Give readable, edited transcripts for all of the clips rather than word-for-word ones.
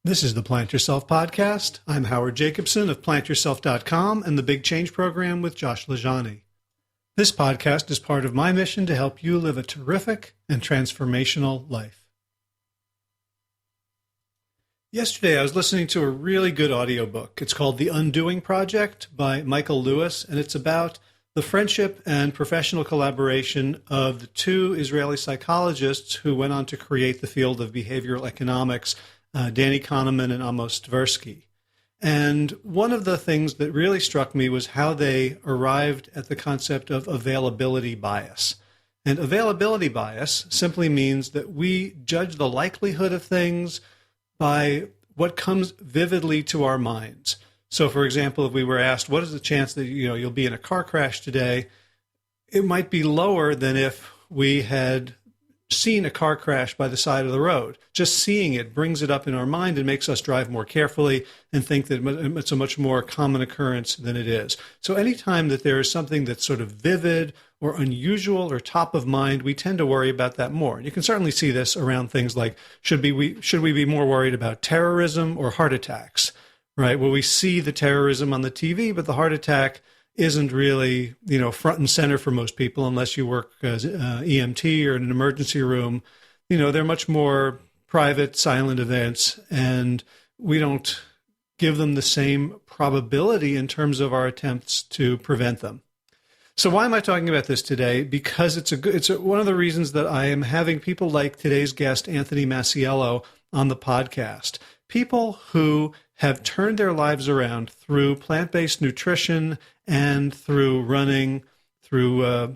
This is the Plant Yourself podcast. I'm Howard Jacobson of plantyourself.com and the Big Change Program with Josh Lajani. This podcast is part of my mission to help you live a terrific and transformational life. Yesterday, I was listening to a really good audiobook. It's called The Undoing Project by Michael Lewis, and it's about the friendship and professional collaboration of the two Israeli psychologists who went on to create the field of behavioral economics, Danny Kahneman and Amos Tversky. And one of the things that really struck me was how they arrived at the concept of availability bias. And availability bias simply means that we judge the likelihood of things by what comes vividly to our minds. So, for example, if we were asked, what is the chance that you'll be in a car crash today? It might be lower than if we had seen a car crash by the side of the road. Just seeing it brings it up in our mind and makes us drive more carefully and think that it's a much more common occurrence than it is. So anytime that there is something that's sort of vivid or unusual or top of mind, we tend to worry about that more. And you can certainly see this around things like, should we be more worried about terrorism or heart attacks, right? Well, we see the terrorism on the TV, but the heart attack isn't really, front and center for most people unless you work as EMT or in an emergency room. They're much more private, silent events, and we don't give them the same probability in terms of our attempts to prevent them. So why am I talking about this today? Because it's one of the reasons that I am having people like today's guest, Anthony Masiello, on the podcast. People who have turned their lives around through plant-based nutrition and through running, through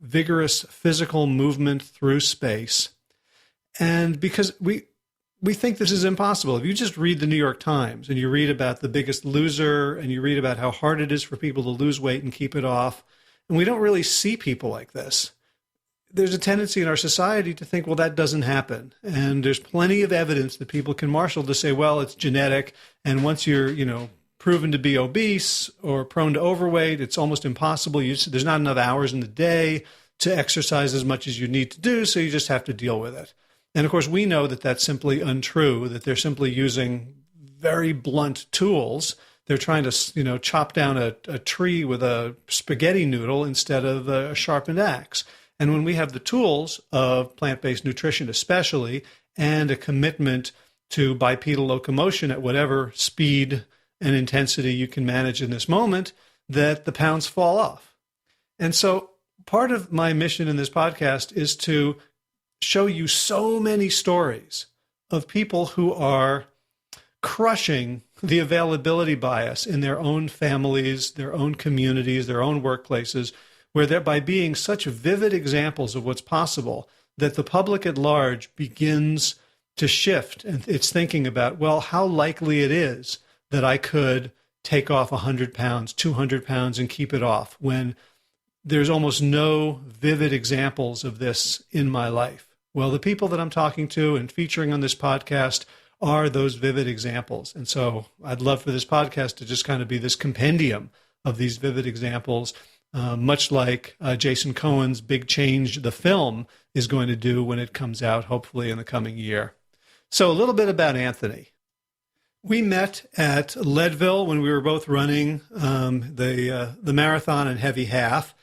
vigorous physical movement through space. And because we think this is impossible. If you just read the New York Times and you read about The Biggest Loser and you read about how hard it is for people to lose weight and keep it off, and we don't really see people like this, there's a tendency in our society to think, well, that doesn't happen. And there's plenty of evidence that people can marshal to say, well, it's genetic. And once you're, proven to be obese or prone to overweight, it's almost impossible. There's not enough hours in the day to exercise as much as you need to do. So you just have to deal with it. And of course, we know that that's simply untrue, that they're simply using very blunt tools. They're trying to, chop down a tree with a spaghetti noodle instead of a sharpened axe. And when we have the tools of plant-based nutrition especially, and a commitment to bipedal locomotion at whatever speed and intensity you can manage in this moment, that the pounds fall off. And so part of my mission in this podcast is to show you so many stories of people who are crushing the availability bias in their own families, their own communities, their own workplaces, where they're by being such vivid examples of what's possible that the public at large begins to shift and it's thinking about, well, how likely it is that I could take off 100 pounds, 200 pounds and keep it off when there's almost no vivid examples of this in my life. Well, the people that I'm talking to and featuring on this podcast are those vivid examples. And so I'd love for this podcast to just kind of be this compendium of these vivid examples, much like Jason Cohen's Big Change, the film, is going to do when it comes out, hopefully in the coming year. So a little bit about Anthony. We met at Leadville when we were both running the marathon and heavy half.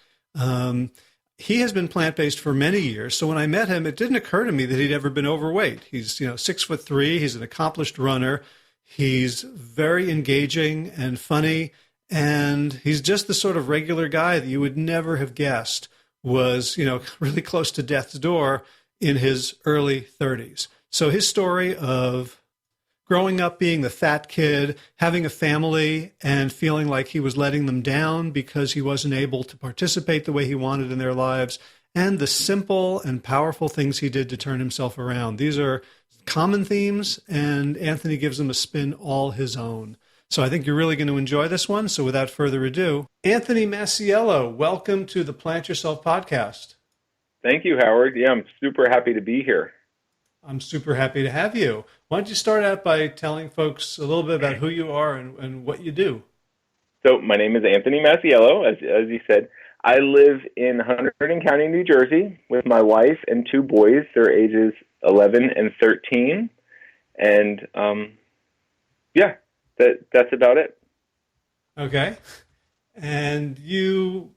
He has been plant-based for many years. So when I met him, it didn't occur to me that he'd ever been overweight. He's 6'3". He's an accomplished runner. He's very engaging and funny. And he's just the sort of regular guy that you would never have guessed was, really close to death's door in his early 30s. So his story of growing up being the fat kid, having a family, and feeling like he was letting them down because he wasn't able to participate the way he wanted in their lives, and the simple and powerful things he did to turn himself around. These are common themes, and Anthony gives them a spin all his own. So I think you're really going to enjoy this one. So without further ado, Anthony Masiello, welcome to the Plant Yourself podcast. Thank you, Howard. Yeah, I'm super happy to be here. I'm super happy to have you. Why don't you start out by telling folks a little bit about who you are and what you do? So my name is Anthony Masiello, as you said. I live in Hunterdon County, New Jersey, with my wife and two boys. They're ages 11 and 13. And Yeah, that's about it. Okay. And you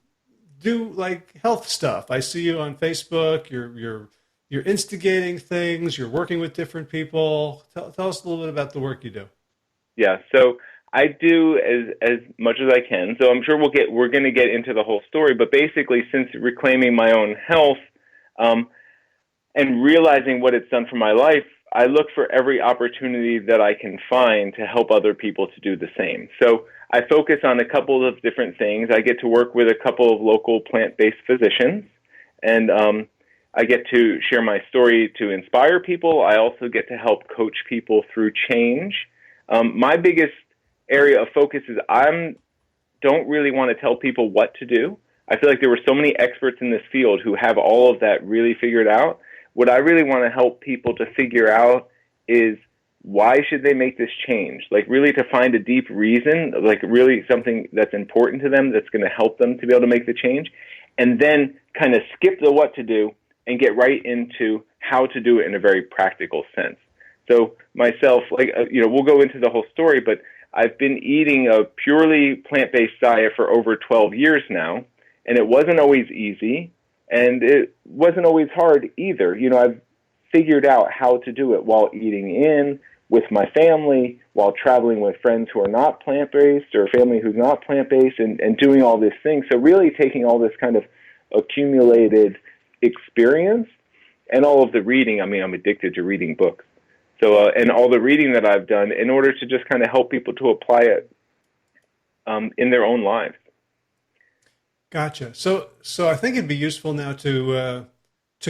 do like health stuff. I see you on Facebook. You're instigating things. You're working with different people. Tell us a little bit about the work you do. Yeah, so I do as much as I can. So I'm sure we're going to get into the whole story, but basically, since reclaiming my own health, um, and realizing what it's done for my life, I look for every opportunity that I can find to help other people to do the same. So I focus on a couple of different things. I get to work with a couple of local plant-based physicians, and I get to share my story to inspire people. I also get to help coach people through change. My biggest area of focus is I don't really want to tell people what to do. I feel like there were so many experts in this field who have all of that really figured out. What I really want to help people to figure out is why should they make this change? Like really to find a deep reason, like really something that's important to them that's going to help them to be able to make the change, and then kind of skip the what to do and get right into how to do it in a very practical sense. So myself, we'll go into the whole story, but I've been eating a purely plant-based diet for over 12 years now, and it wasn't always easy. And it wasn't always hard either. I've figured out how to do it while eating in with my family, while traveling with friends who are not plant-based or family who's not plant-based and doing all these things. So really taking all this kind of accumulated experience and all of the reading. I mean, I'm addicted to reading books. So, and all the reading that I've done in order to just kind of help people to apply it in their own lives. Gotcha. So I think it'd be useful now to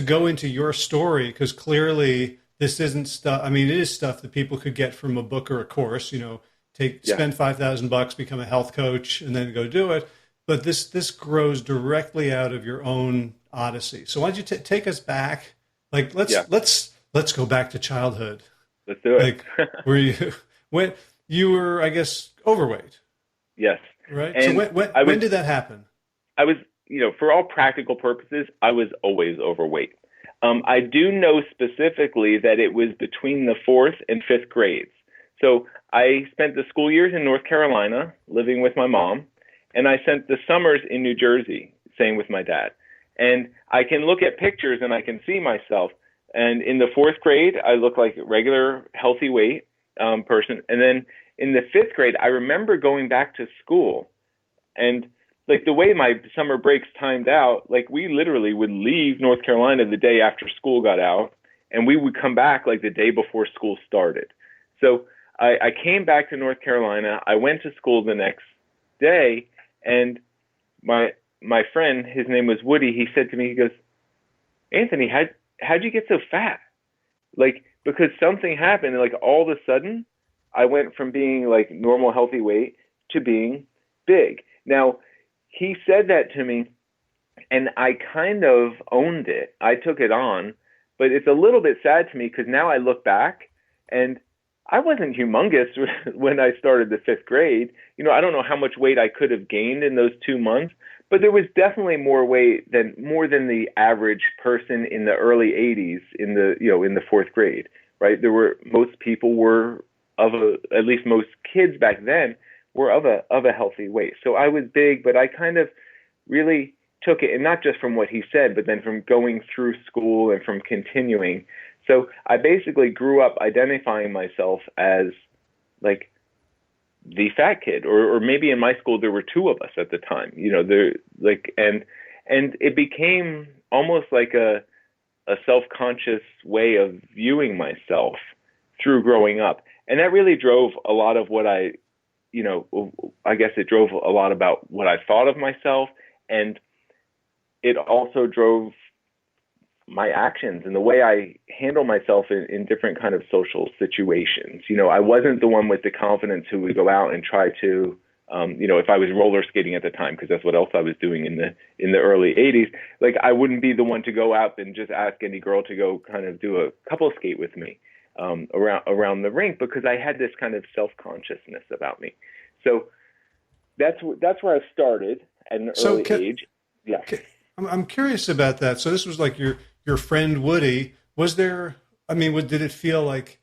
go into your story because clearly this isn't stuff. I mean, it is stuff that people could get from a book or a course. Spend $5,000, become a health coach, and then go do it. But this grows directly out of your own odyssey. So why don't you take us back? Like let's go back to childhood. Let's do it. Like when you were, I guess, overweight. Yes. Right. And so when did that happen? I was, for all practical purposes, I was always overweight. I do know specifically that it was between the 4th and 5th grades. So I spent the school years in North Carolina living with my mom, and I spent the summers in New Jersey staying with my dad. And I can look at pictures and I can see myself. And in the 4th grade, I looked like a regular healthy weight person. And then in the 5th grade, I remember going back to school and like the way my summer breaks timed out, like we literally would leave North Carolina the day after school got out, and we would come back like the day before school started. So I came back to North Carolina. I went to school the next day, and my friend, his name was Woody, he said to me, he goes, Anthony, how'd you get so fat? Like, because something happened, and like all of a sudden, I went from being like normal healthy weight to being big. Now, he said that to me, and I kind of owned it. I took it on, but it's a little bit sad to me because now I look back, and I wasn't humongous when I started the 5th grade. I don't know how much weight I could have gained in those 2 months, but there was definitely more than the average person in the early 80s in the 4th grade, right? Most people were at least most kids back then were of a healthy weight. So I was big, but I kind of really took it, and not just from what he said, but then from going through school and from continuing. So I basically grew up identifying myself as like the fat kid, or maybe in my school there were 2 of us at the time. And it became almost like a self-conscious way of viewing myself through growing up, and that really drove a lot of what I guess it drove a lot about what I thought of myself, and it also drove my actions and the way I handle myself in different kind of social situations. I wasn't the one with the confidence who would go out and try to, if I was roller skating at the time, because that's what else I was doing in the early 80s, like I wouldn't be the one to go out and just ask any girl to go kind of do a couple skate with me around the rink, because I had this kind of self-consciousness about me. So that's where I started at an early age. Yeah. I'm curious about that. So this was like your friend Woody. Was there? I mean, did it feel like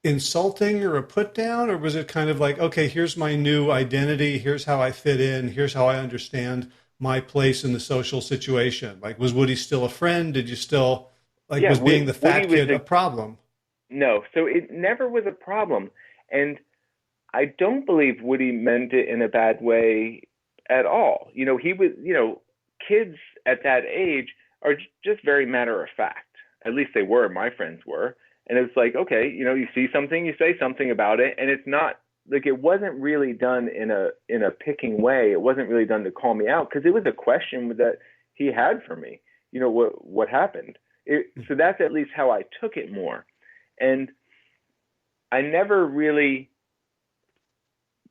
insulting or a put down, or was it kind of like, okay, here's my new identity, here's how I fit in, here's how I understand my place in the social situation? Like, was Woody still a friend? Did you still like, Yeah, was being the Woody fat was kid a problem? no, so it never was a problem. And I don't believe Woody meant it in a bad way at all. He was, kids at that age are just very matter of fact. At least they were, my friends were. And it's like, okay, you see something, you say something about it, and it's not like it wasn't really done in a picking way. It wasn't really done to call me out because it was a question that he had for me. What happened? So that's at least how I took it more. And I never really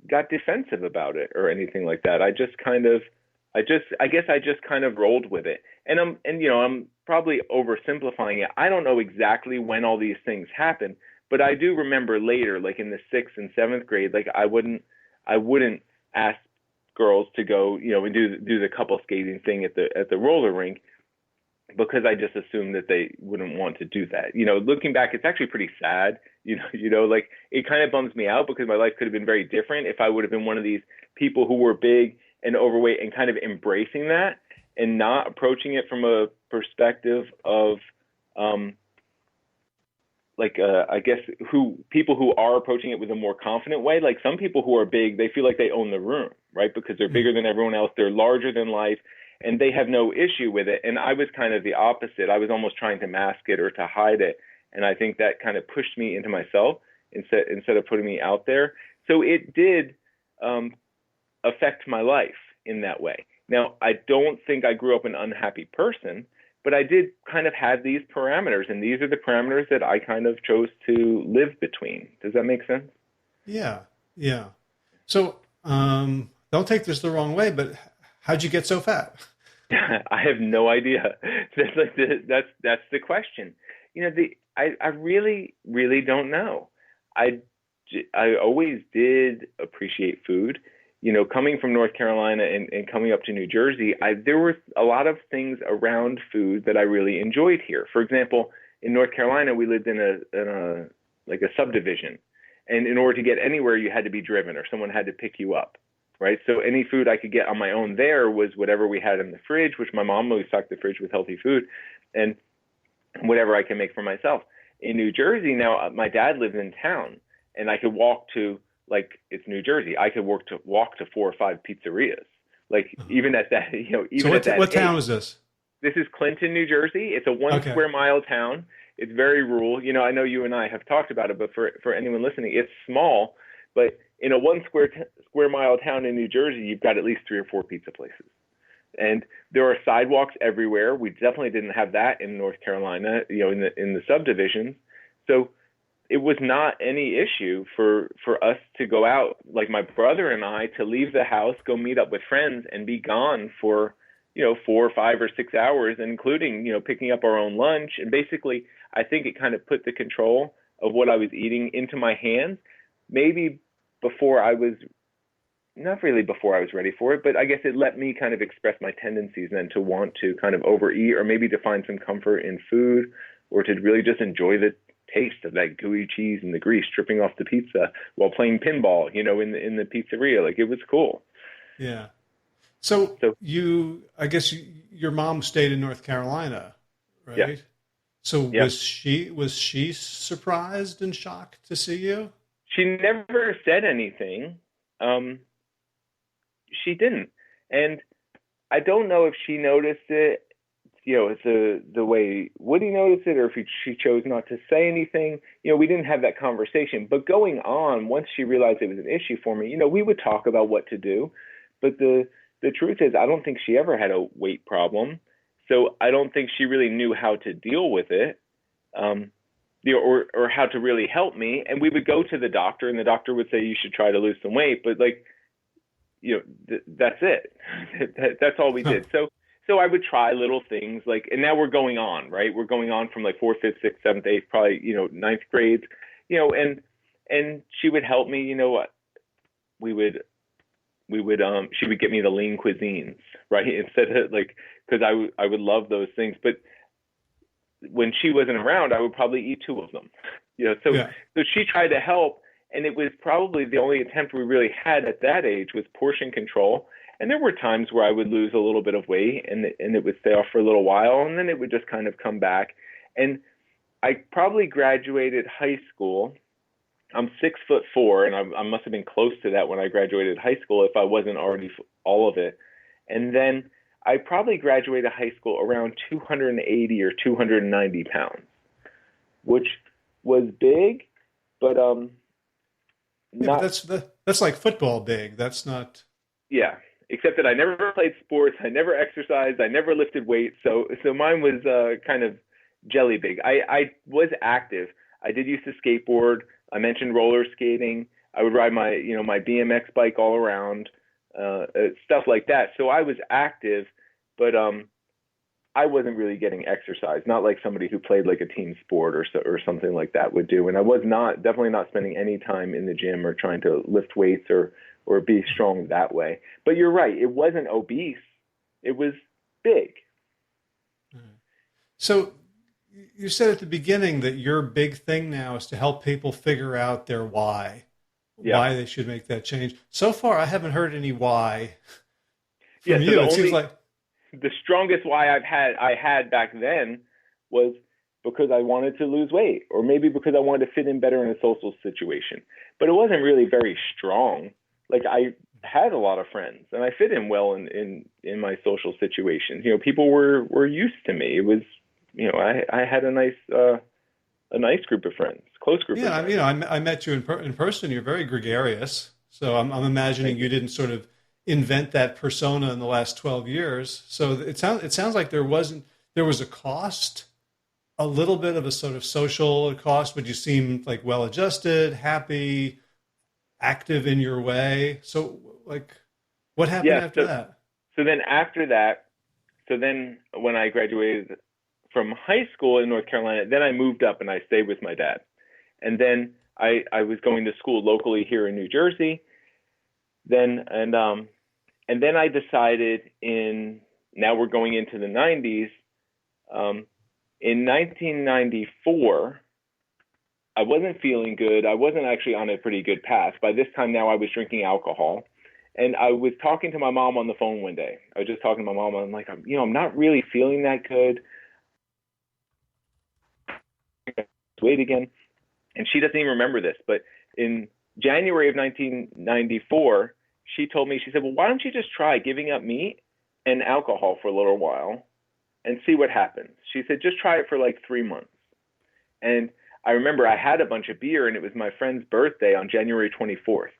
got defensive about it or anything like that. I guess I just kind of rolled with it. I'm probably oversimplifying it. I don't know exactly when all these things happened, but I do remember later, like in the 6th and 7th grade, like I wouldn't ask girls to go, and do the couple skating thing at the roller rink because I just assumed that they wouldn't want to do that. Looking back, it's actually pretty sad. Like it kind of bums me out because my life could have been very different if I would have been one of these people who were big and overweight and kind of embracing that and not approaching it from a perspective of, I guess people who are approaching it with a more confident way. Like some people who are big, they feel like they own the room, right? Because they're bigger than everyone else. They're larger than life. And they have no issue with it. And I was kind of the opposite. I was almost trying to mask it or to hide it. And I think that kind of pushed me into myself instead of putting me out there. So it did affect my life in that way. Now, I don't think I grew up an unhappy person, but I did kind of have these parameters. And these are the parameters that I kind of chose to live between. Does that make sense? Yeah, yeah. So don't take this the wrong way, but how'd you get so fat? I have no idea. That's the question. I really really don't know. I always did appreciate food. Coming from North Carolina and coming up to New Jersey, there were a lot of things around food that I really enjoyed here. For example, in North Carolina, we lived in a like a subdivision, and in order to get anywhere, you had to be driven or someone had to pick you up. Right. So any food I could get on my own there was whatever we had in the fridge, which my mom always stocked the fridge with healthy food, and whatever I can make for myself. In New Jersey now, my dad lived in town, and I could walk to, like, it's New Jersey. I could walk to 4 or 5 pizzerias. Like even at that, So what town is this? This is Clinton, New Jersey. It's a 1 Okay. square mile town. It's very rural. I know you and I have talked about it, but for anyone listening, it's small, but in a 1 square mile town in New Jersey, you've got at least 3 or 4 pizza places. And there are sidewalks everywhere. We definitely didn't have that in North Carolina, in the subdivisions. So it was not any issue for us to go out, like my brother and I, to leave the house, go meet up with friends and be gone for, 4 or 5 or 6 hours, including, picking up our own lunch. And basically, I think it kind of put the control of what I was eating into my hands. Maybe not really before I was ready for it, but I guess it let me kind of express my tendencies then to want to kind of overeat or maybe to find some comfort in food or to really just enjoy the taste of that gooey cheese and the grease dripping off the pizza while playing pinball, in the pizzeria. Like it was cool. Yeah. So I guess your mom stayed in North Carolina, right? Yeah. So Yeah. was she surprised and shocked to see you? She never said anything. She didn't. And I don't know if she noticed it, it's the way Woody noticed it, or if she chose not to say anything. We didn't have that conversation. But going on, once she realized it was an issue for me, we would talk about what to do. But the truth is, I don't think she ever had a weight problem. So I don't think she really knew how to deal with it. Or how to really help me. And we would go to the doctor, and the doctor would say, you should try to lose some weight. But that's it. That's all we did. So I would try little things and now we're going on, right? We're going on from like 4th, 5th, 6th, 7th, 8th, probably, 9th grades, and she would help me, she would get me the lean cuisines, right? Instead of cause I would love those things. But when she wasn't around, I would probably eat 2 of them, So Yeah. she tried to help, and it was probably the only attempt we really had at that age was portion control. And there were times where I would lose a little bit of weight, and it would stay off for a little while, and then it would just kind of come back. And I probably graduated high school. I'm 6'4", and I must have been close to that when I graduated high school, if I wasn't already all of it. And then I probably graduated high school around 280 or 290 pounds, which was big, but Yeah, but not. that's like football big. That's not. Yeah, except that I never played sports, I never exercised, I never lifted weights, so mine was kind of jelly big. I was active. I did used to skateboard. I mentioned roller skating. I would ride my BMX bike all around, stuff like that. So I was active, but I wasn't really getting exercise, not like somebody who played like a team sport or something like that would do. And I was definitely not spending any time in the gym or trying to lift weights or be strong that way. But you're right, it wasn't obese. It was big. So you said at the beginning that your big thing now is to help people figure out their Yeah. why they should make that change. So far, I haven't heard any why Yeah, from so you. It seems like, the strongest why I had back then was because I wanted to lose weight, or maybe because I wanted to fit in better in a social situation. But it wasn't really very strong. Like, I had a lot of friends and I fit in well in my social situations. People were used to me. It was, I had a nice group of friends, close group of yeah, friends. I met you in person. You're very gregarious. So I'm imagining Thank you you. didn't sort of invent that persona in the last 12 years. So it sounds like there was a cost, a little bit of a sort of social cost, but you seemed like well adjusted, happy, active in your way. So like, what happened Yeah. after So that? so then after that, so then when I graduated from high school in North Carolina, then I moved up and I stayed with my dad. And then I was going to school locally here in New Jersey. Then and then I decided now we're going into the 90s. In 1994, I wasn't feeling good. I wasn't actually on a pretty good path. By this time now, I was drinking alcohol. And I was talking to my mom on the phone one day. I was just talking to my mom. And I'm like, I'm not really feeling that good. Wait again. And she doesn't even remember this. But in January of 1994, she told me, she said, well, why don't you just try giving up meat and alcohol for a little while and see what happens? She said, just try it for like 3 months. And I remember I had a bunch of beer, and it was my friend's birthday on January 24th.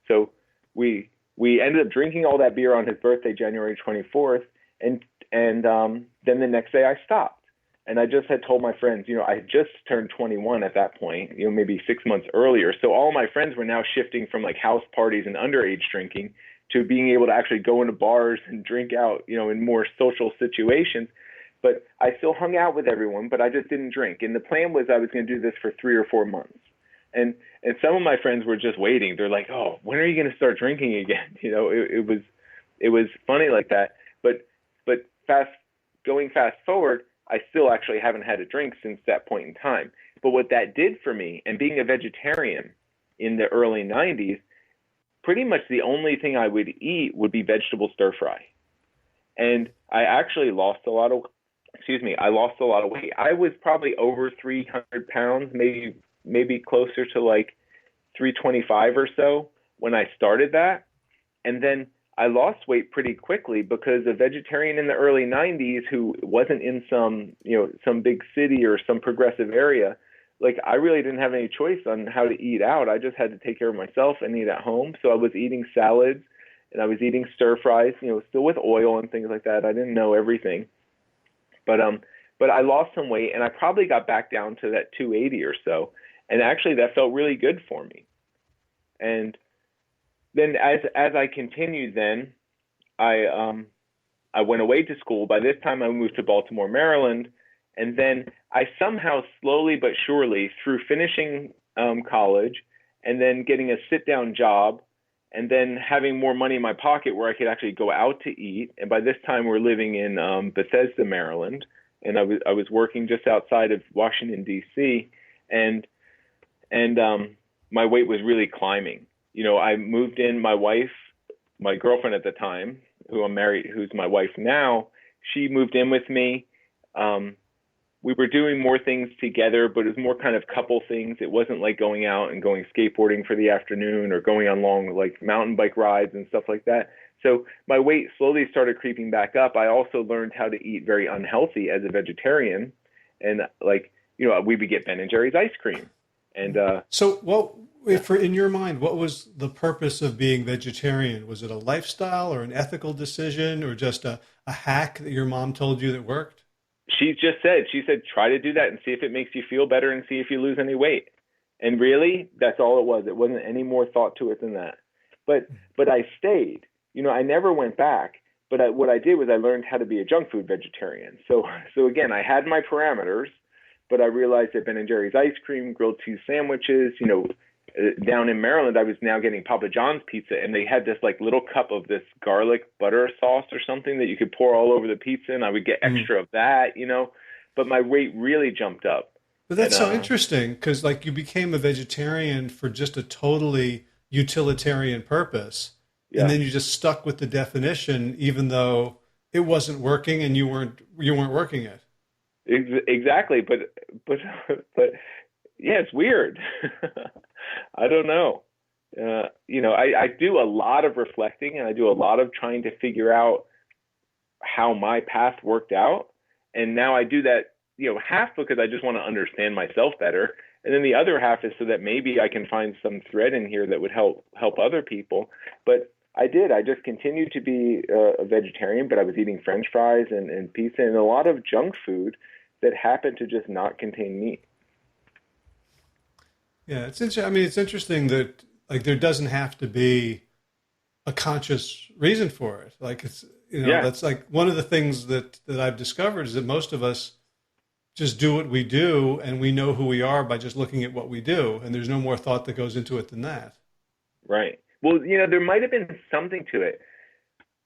So we ended up drinking all that beer on his birthday, January 24th, and then the next day I stopped. And I just had told my friends, I had just turned 21 at that point, maybe 6 months earlier. So all my friends were now shifting from like house parties and underage drinking to being able to actually go into bars and drink out, in more social situations. But I still hung out with everyone, but I just didn't drink. And the plan was I was going to do this for 3 or 4 months. And some of my friends were just waiting. They're like, "Oh, when are you going to start drinking again?" It was funny like that. But fast forward, I still actually haven't had a drink since that point in time. But what that did for me, and being a vegetarian in the early 90s, pretty much the only thing I would eat would be vegetable stir fry. And I actually lost a lot of weight. I was probably over 300 pounds, maybe closer to like 325 or so when I started that. And then I lost weight pretty quickly because a vegetarian in the early 90s who wasn't in some big city or some progressive area, like I really didn't have any choice on how to eat out. I just had to take care of myself and eat at home. So I was eating salads and I was eating stir fries, still with oil and things like that. I didn't know everything. But I lost some weight, and I probably got back down to that 280 or so. And actually that felt really good for me. And then as I continued, then I went away to school. By this time I moved to Baltimore, Maryland, and then I somehow slowly but surely, through finishing college and then getting a sit down job and then having more money in my pocket where I could actually go out to eat. And by this time we're living in Bethesda, Maryland, and I was working just outside of Washington, D.C. And and my weight was really climbing. I moved in. My girlfriend at the time, who I'm married, who's my wife now, she moved in with me. We were doing more things together, but it was more kind of couple things. It wasn't like going out and going skateboarding for the afternoon or going on long like mountain bike rides and stuff like that. So my weight slowly started creeping back up. I also learned how to eat very unhealthy as a vegetarian, and we would get Ben and Jerry's ice cream. And so, in your mind, what was the purpose of being vegetarian? Was it a lifestyle or an ethical decision or just a hack that your mom told you that worked? She said, try to do that and see if it makes you feel better and see if you lose any weight. And really, that's all it was. It wasn't any more thought to it than that. But I stayed. I never went back. But what I did was I learned how to be a junk food vegetarian. So again, I had my parameters, but I realized that Ben and Jerry's ice cream, grilled cheese sandwiches, down in Maryland, I was now getting Papa John's pizza, and they had this like little cup of this garlic butter sauce or something that you could pour all over the pizza, and I would get extra of that, but my weight really jumped up. But that's so interesting because like you became a vegetarian for just a totally utilitarian purpose. Yeah. And then you just stuck with the definition, even though it wasn't working and you weren't working it. Exactly. But yeah, it's weird. I don't know. I do a lot of reflecting and I do a lot of trying to figure out how my path worked out. And now I do that, half because I just want to understand myself better. And then the other half is so that maybe I can find some thread in here that would help other people. But I just continued to be a vegetarian, but I was eating French fries and pizza and a lot of junk food that happened to just not contain meat. Yeah, it's interesting. I mean, it's interesting that like there doesn't have to be a conscious reason for it. Like that's like one of the things that I've discovered is that most of us just do what we do and we know who we are by just looking at what we do. And there's no more thought that goes into it than that. Right. Well, there might have been something to it.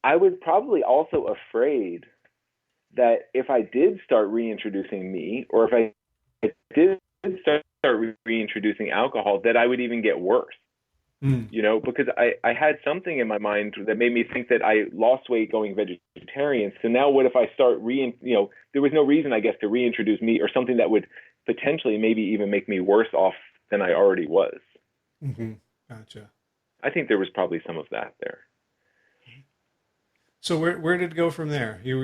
I was probably also afraid that if I did start reintroducing meat or if I did start reintroducing alcohol, that I would even get worse. Because I had something in my mind that made me think that I lost weight going vegetarian. So now what if I start there was no reason, I guess, to reintroduce meat or something that would potentially maybe even make me worse off than I already was. Mm-hmm. Gotcha. I think there was probably some of that there. So where did it go from there? You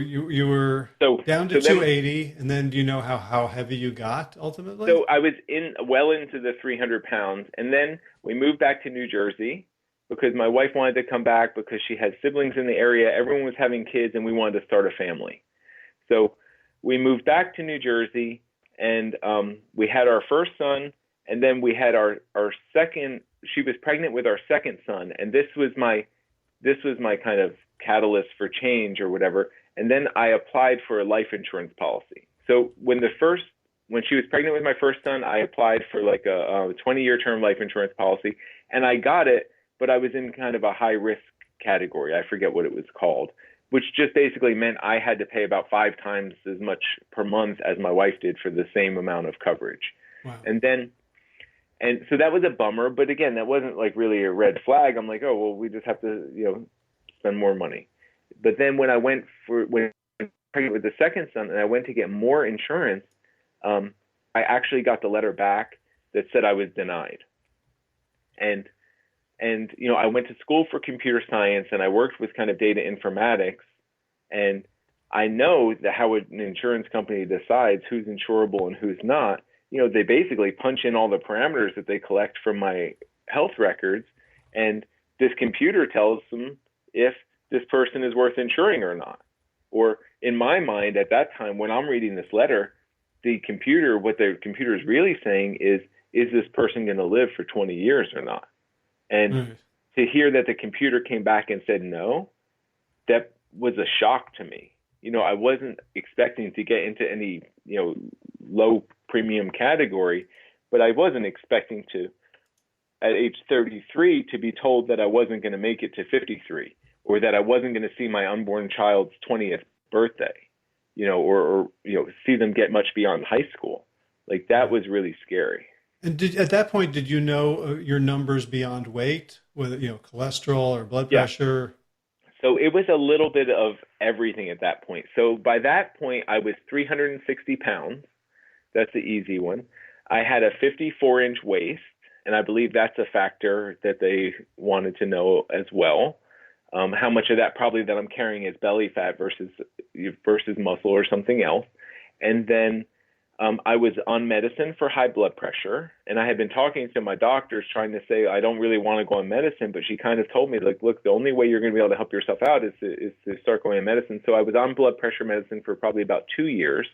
were down to 280, and then do you know how heavy you got ultimately? So I was well into the 300 pounds, and then we moved back to New Jersey because my wife wanted to come back because she had siblings in the area. Everyone was having kids, and we wanted to start a family. So we moved back to New Jersey, and we had our first son, and then we had our second. She was pregnant with our second son, and this was my kind of catalyst for change or whatever. And then I applied for a life insurance policy. So when she was pregnant with my first son, I applied for like a 20-year term life insurance policy, and I got it, but I was in kind of a high risk category. I forget what it was called, which just basically meant I had to pay about 5 times as much per month as my wife did for the same amount of coverage. Wow. And so that was a bummer, but again, that wasn't like really a red flag. I'm like, oh, well, we just have to, spend more money. But then when I went pregnant with the second son and I went to get more insurance, I actually got the letter back that said I was denied. And I went to school for computer science and I worked with kind of data informatics, and I know that how an insurance company decides who's insurable and who's not. They basically punch in all the parameters that they collect from my health records, and this computer tells them if this person is worth insuring or not. Or in my mind at that time, when I'm reading this letter, what the computer is really saying is this person going to live for 20 years or not? And to hear that the computer came back and said no, that was a shock to me. I wasn't expecting to get into any, low premium category, but I wasn't expecting to, at age 33, to be told that I wasn't going to make it to 53, or that I wasn't going to see my unborn child's 20th birthday, or see them get much beyond high school. Like that was really scary. And at that point, did you know your numbers beyond weight, whether, cholesterol or blood Yeah. pressure? So it was a little bit of everything at that point. So by that point, I was 360 pounds. That's the easy one. I had a 54-inch waist, and I believe that's a factor that they wanted to know as well. How much of that probably that I'm carrying is belly fat versus muscle or something else. And then I was on medicine for high blood pressure, and I had been talking to my doctors trying to say I don't really want to go on medicine, but she kind of told me, like, look, the only way you're going to be able to help yourself out is to start going on medicine. So I was on blood pressure medicine for probably about 2 years.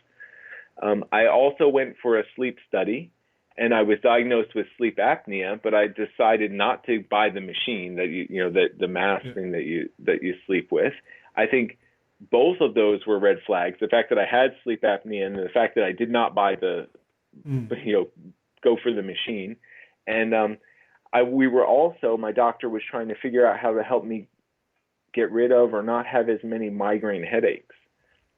I also went for a sleep study, and I was diagnosed with sleep apnea, but I decided not to buy the machine that the mask thing that you sleep with. I think both of those were red flags. The fact that I had sleep apnea and the fact that I did not buy go for the machine. And we were also, my doctor was trying to figure out how to help me get rid of or not have as many migraine headaches.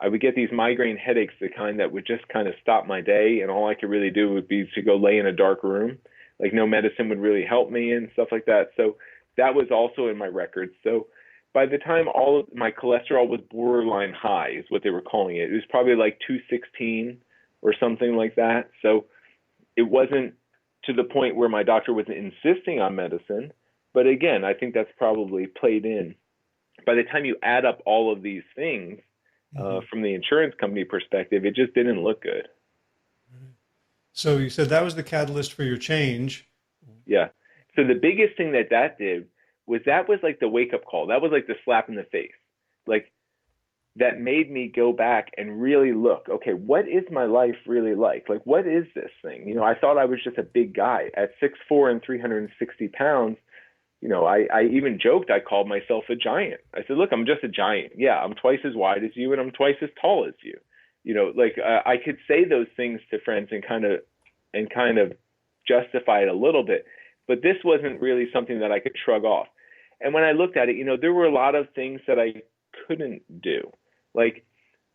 I would get these migraine headaches, the kind that would just kind of stop my day, and all I could really do would be to go lay in a dark room. Like no medicine would really help me and stuff like that. So that was also in my records. So by the time all of my cholesterol was borderline high, is what they were calling it. It was probably like 216 or something like that. So it wasn't to the point where my doctor was insisting on medicine. But again, I think that's probably played in. By the time you add up all of these things, from the insurance company perspective, it just didn't look good. So you said that was the catalyst for your change. Yeah. So the biggest thing that did was like the wake up call. That was like the slap in the face. Like that made me go back and really look, okay, what is my life really like? Like, what is this thing? I thought I was just a big guy at 6'4" and 360 pounds. I even joked, I called myself a giant. I said, look, I'm just a giant. Yeah, I'm twice as wide as you and I'm twice as tall as you. I could say those things to friends and kind of justify it a little bit, but this wasn't really something that I could shrug off. And when I looked at it, there were a lot of things that I couldn't do. Like,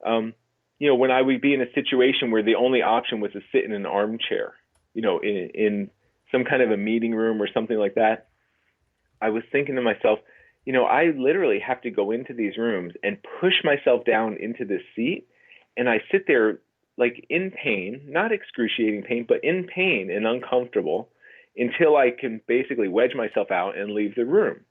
when I would be in a situation where the only option was to sit in an armchair, in some kind of a meeting room or something like that, I was thinking to myself, I literally have to go into these rooms and push myself down into this seat. And I sit there like in pain, not excruciating pain, but in pain and uncomfortable until I can basically wedge myself out and leave the room.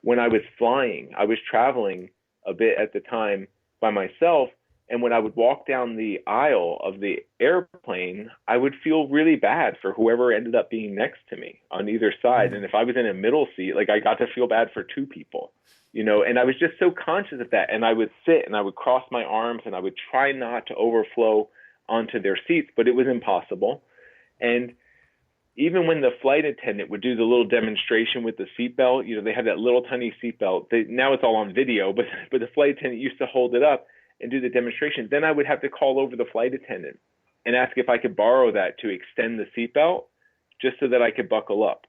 When I was flying, I was traveling a bit at the time by myself. And when I would walk down the aisle of the airplane, I would feel really bad for whoever ended up being next to me on either side. And if I was in a middle seat, like I got to feel bad for two people, and I was just so conscious of that. And I would sit and I would cross my arms and I would try not to overflow onto their seats, but it was impossible. And even when the flight attendant would do the little demonstration with the seatbelt, they had that little tiny seatbelt. Now it's all on video, but the flight attendant used to hold it up and do the demonstration. Then I would have to call over the flight attendant and ask if I could borrow that to extend the seatbelt just so that I could buckle up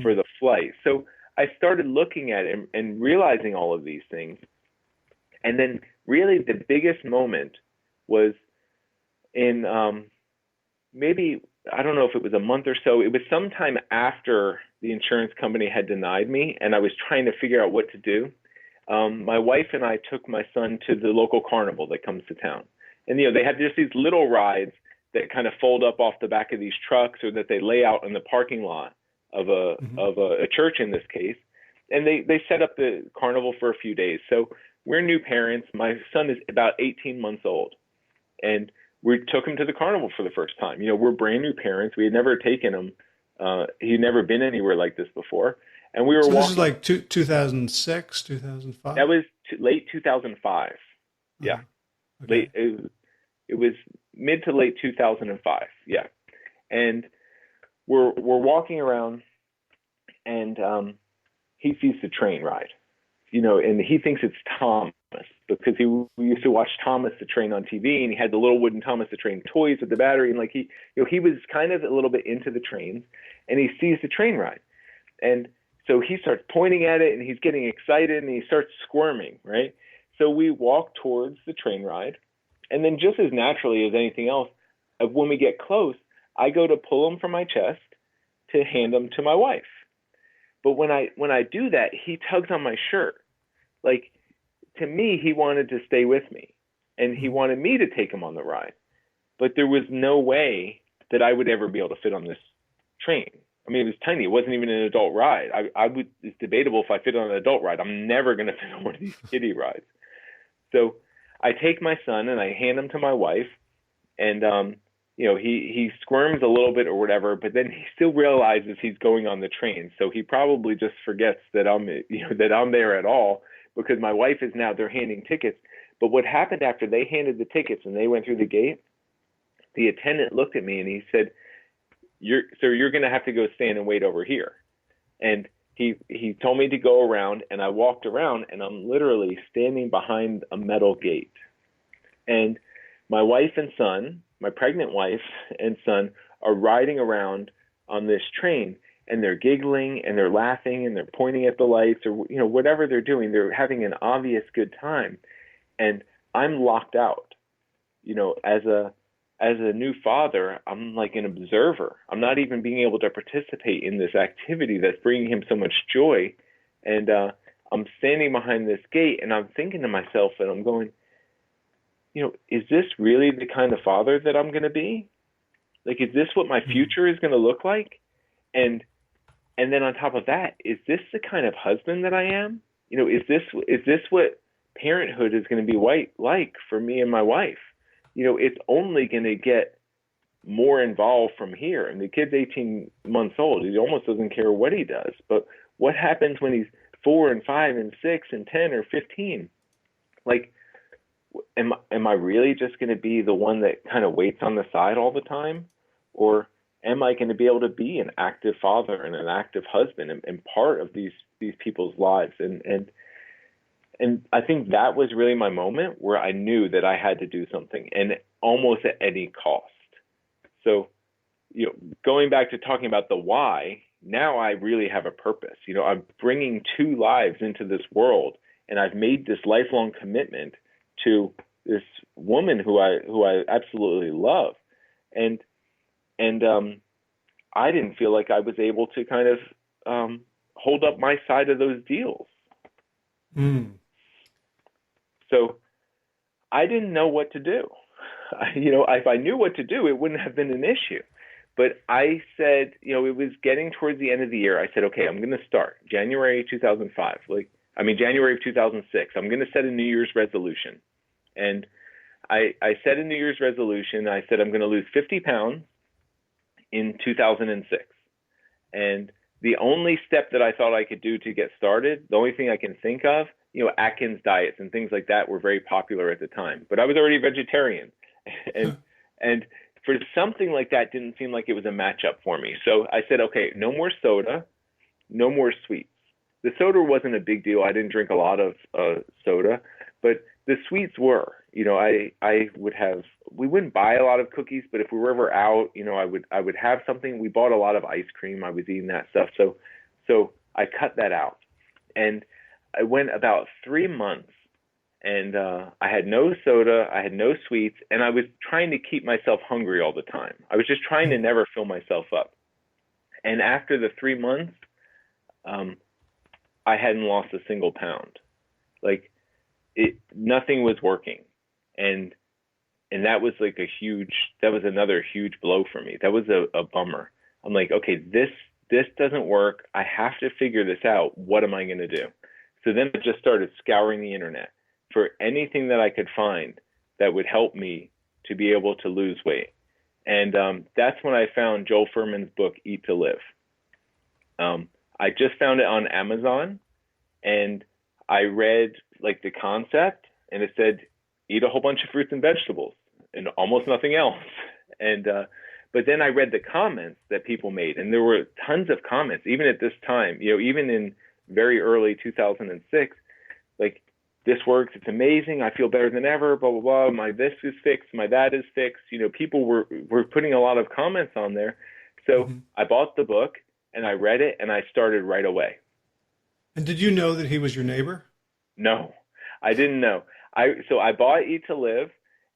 for the flight. So I started looking at it and realizing all of these things. And then really the biggest moment was in maybe, I don't know if it was a month or so, it was sometime after the insurance company had denied me and I was trying to figure out what to do. My wife and I took my son to the local carnival that comes to town. And, they have just these little rides that kind of fold up off the back of these trucks or that they lay out in the parking lot of a church in this case. And they set up the carnival for a few days. So we're new parents. My son is about 18 months old. And we took him to the carnival for the first time. We're brand new parents. We had never taken him. He'd never been anywhere like this before. And we were walking. This is like 2006, 2005? That was late 2005. Yeah. Okay. It was mid to late 2005. Yeah. And we're walking around and he sees the train ride, and he thinks it's Thomas because we used to watch Thomas the Train on TV and he had the little wooden Thomas the Train toys with the battery. And like he was kind of a little bit into the trains and he sees the train ride. And so he starts pointing at it and he's getting excited and he starts squirming, right? So we walk towards the train ride. And then just as naturally as anything else, when we get close, I go to pull them from my chest to hand them to my wife. But when I do that, he tugs on my shirt. Like, to me, he wanted to stay with me, and he wanted me to take him on the ride. But there was no way that I would ever be able to fit on this train. I mean, it was tiny. It wasn't even an adult ride. It's debatable if I fit on an adult ride. I'm never going to fit on one of these kiddie rides. So I take my son and I hand him to my wife, and he squirms a little bit or whatever, but then he still realizes he's going on the train. So he probably just forgets that I'm there at all, because my wife is now, they're handing tickets. But what happened after they handed the tickets and they went through the gate, the attendant looked at me and he said, you're going to have to go stand and wait over here. And he told me to go around, and I walked around, and I'm literally standing behind a metal gate. And my wife and son, my pregnant wife and son, are riding around on this train, and they're giggling and they're laughing and they're pointing at the lights, or whatever they're doing. They're having an obvious good time, and I'm locked out. As a new father, I'm like an observer. I'm not even being able to participate in this activity that's bringing him so much joy. And I'm standing behind this gate, and I'm thinking to myself, and I'm going, is this really the kind of father that I'm going to be? Like, is this what my future is going to look like? And then on top of that, is this the kind of husband that I am? Is this what parenthood is going to be like for me and my wife? It's only going to get more involved from here. And the kid's 18 months old. He almost doesn't care what he does. But what happens when he's 4 and 5 and 6 and 10 or 15? Like, am I really just going to be the one that kind of waits on the side all the time? Or am I going to be able to be an active father and an active husband and part of these people's lives? And I think that was really my moment where I knew that I had to do something, and almost at any cost. So, going back to talking about the why, now I really have a purpose. I'm bringing 2 lives into this world, and I've made this lifelong commitment to this woman who I absolutely love. And I didn't feel like I was able to kind of hold up my side of those deals. So I didn't know what to do. If I knew what to do, it wouldn't have been an issue. But I said, it was getting towards the end of the year. I said, okay, I'm going to start January 2005. January of 2006. I'm going to set a New Year's resolution. And I set a New Year's resolution. I said, I'm going to lose 50 pounds in 2006. And the only step that I thought I could do to get started, the only thing I can think of, Atkins diets and things like that were very popular at the time. But I was already vegetarian. And for something like that didn't seem like it was a matchup for me. So I said, okay, no more soda, no more sweets. The soda wasn't a big deal. I didn't drink a lot of soda, but the sweets were. We wouldn't buy a lot of cookies, but if we were ever out, I would have something. We bought a lot of ice cream. I was eating that stuff. So I cut that out. And I went about 3 months, and I had no soda, I had no sweets, and I was trying to keep myself hungry all the time. I was just trying to never fill myself up. And after the 3 months, I hadn't lost a single pound. Nothing was working. And that was that was another huge blow for me. That was a bummer. I'm like, okay, this doesn't work. I have to figure this out. What am I going to do? So then I just started scouring the internet for anything that I could find that would help me to be able to lose weight. And that's when I found Joel Fuhrman's book, Eat to Live. I just found it on Amazon, and I read the concept, and it said, eat a whole bunch of fruits and vegetables and almost nothing else. And but then I read the comments that people made, and there were tons of comments, even at this time, even in very early 2006, this works, it's amazing, I feel better than ever, blah, blah, blah, my this is fixed, my that is fixed. People were putting a lot of comments on there. So I bought the book, and I read it, and I started right away. And did you know that he was your neighbor? No, I didn't know. So I bought Eat to Live,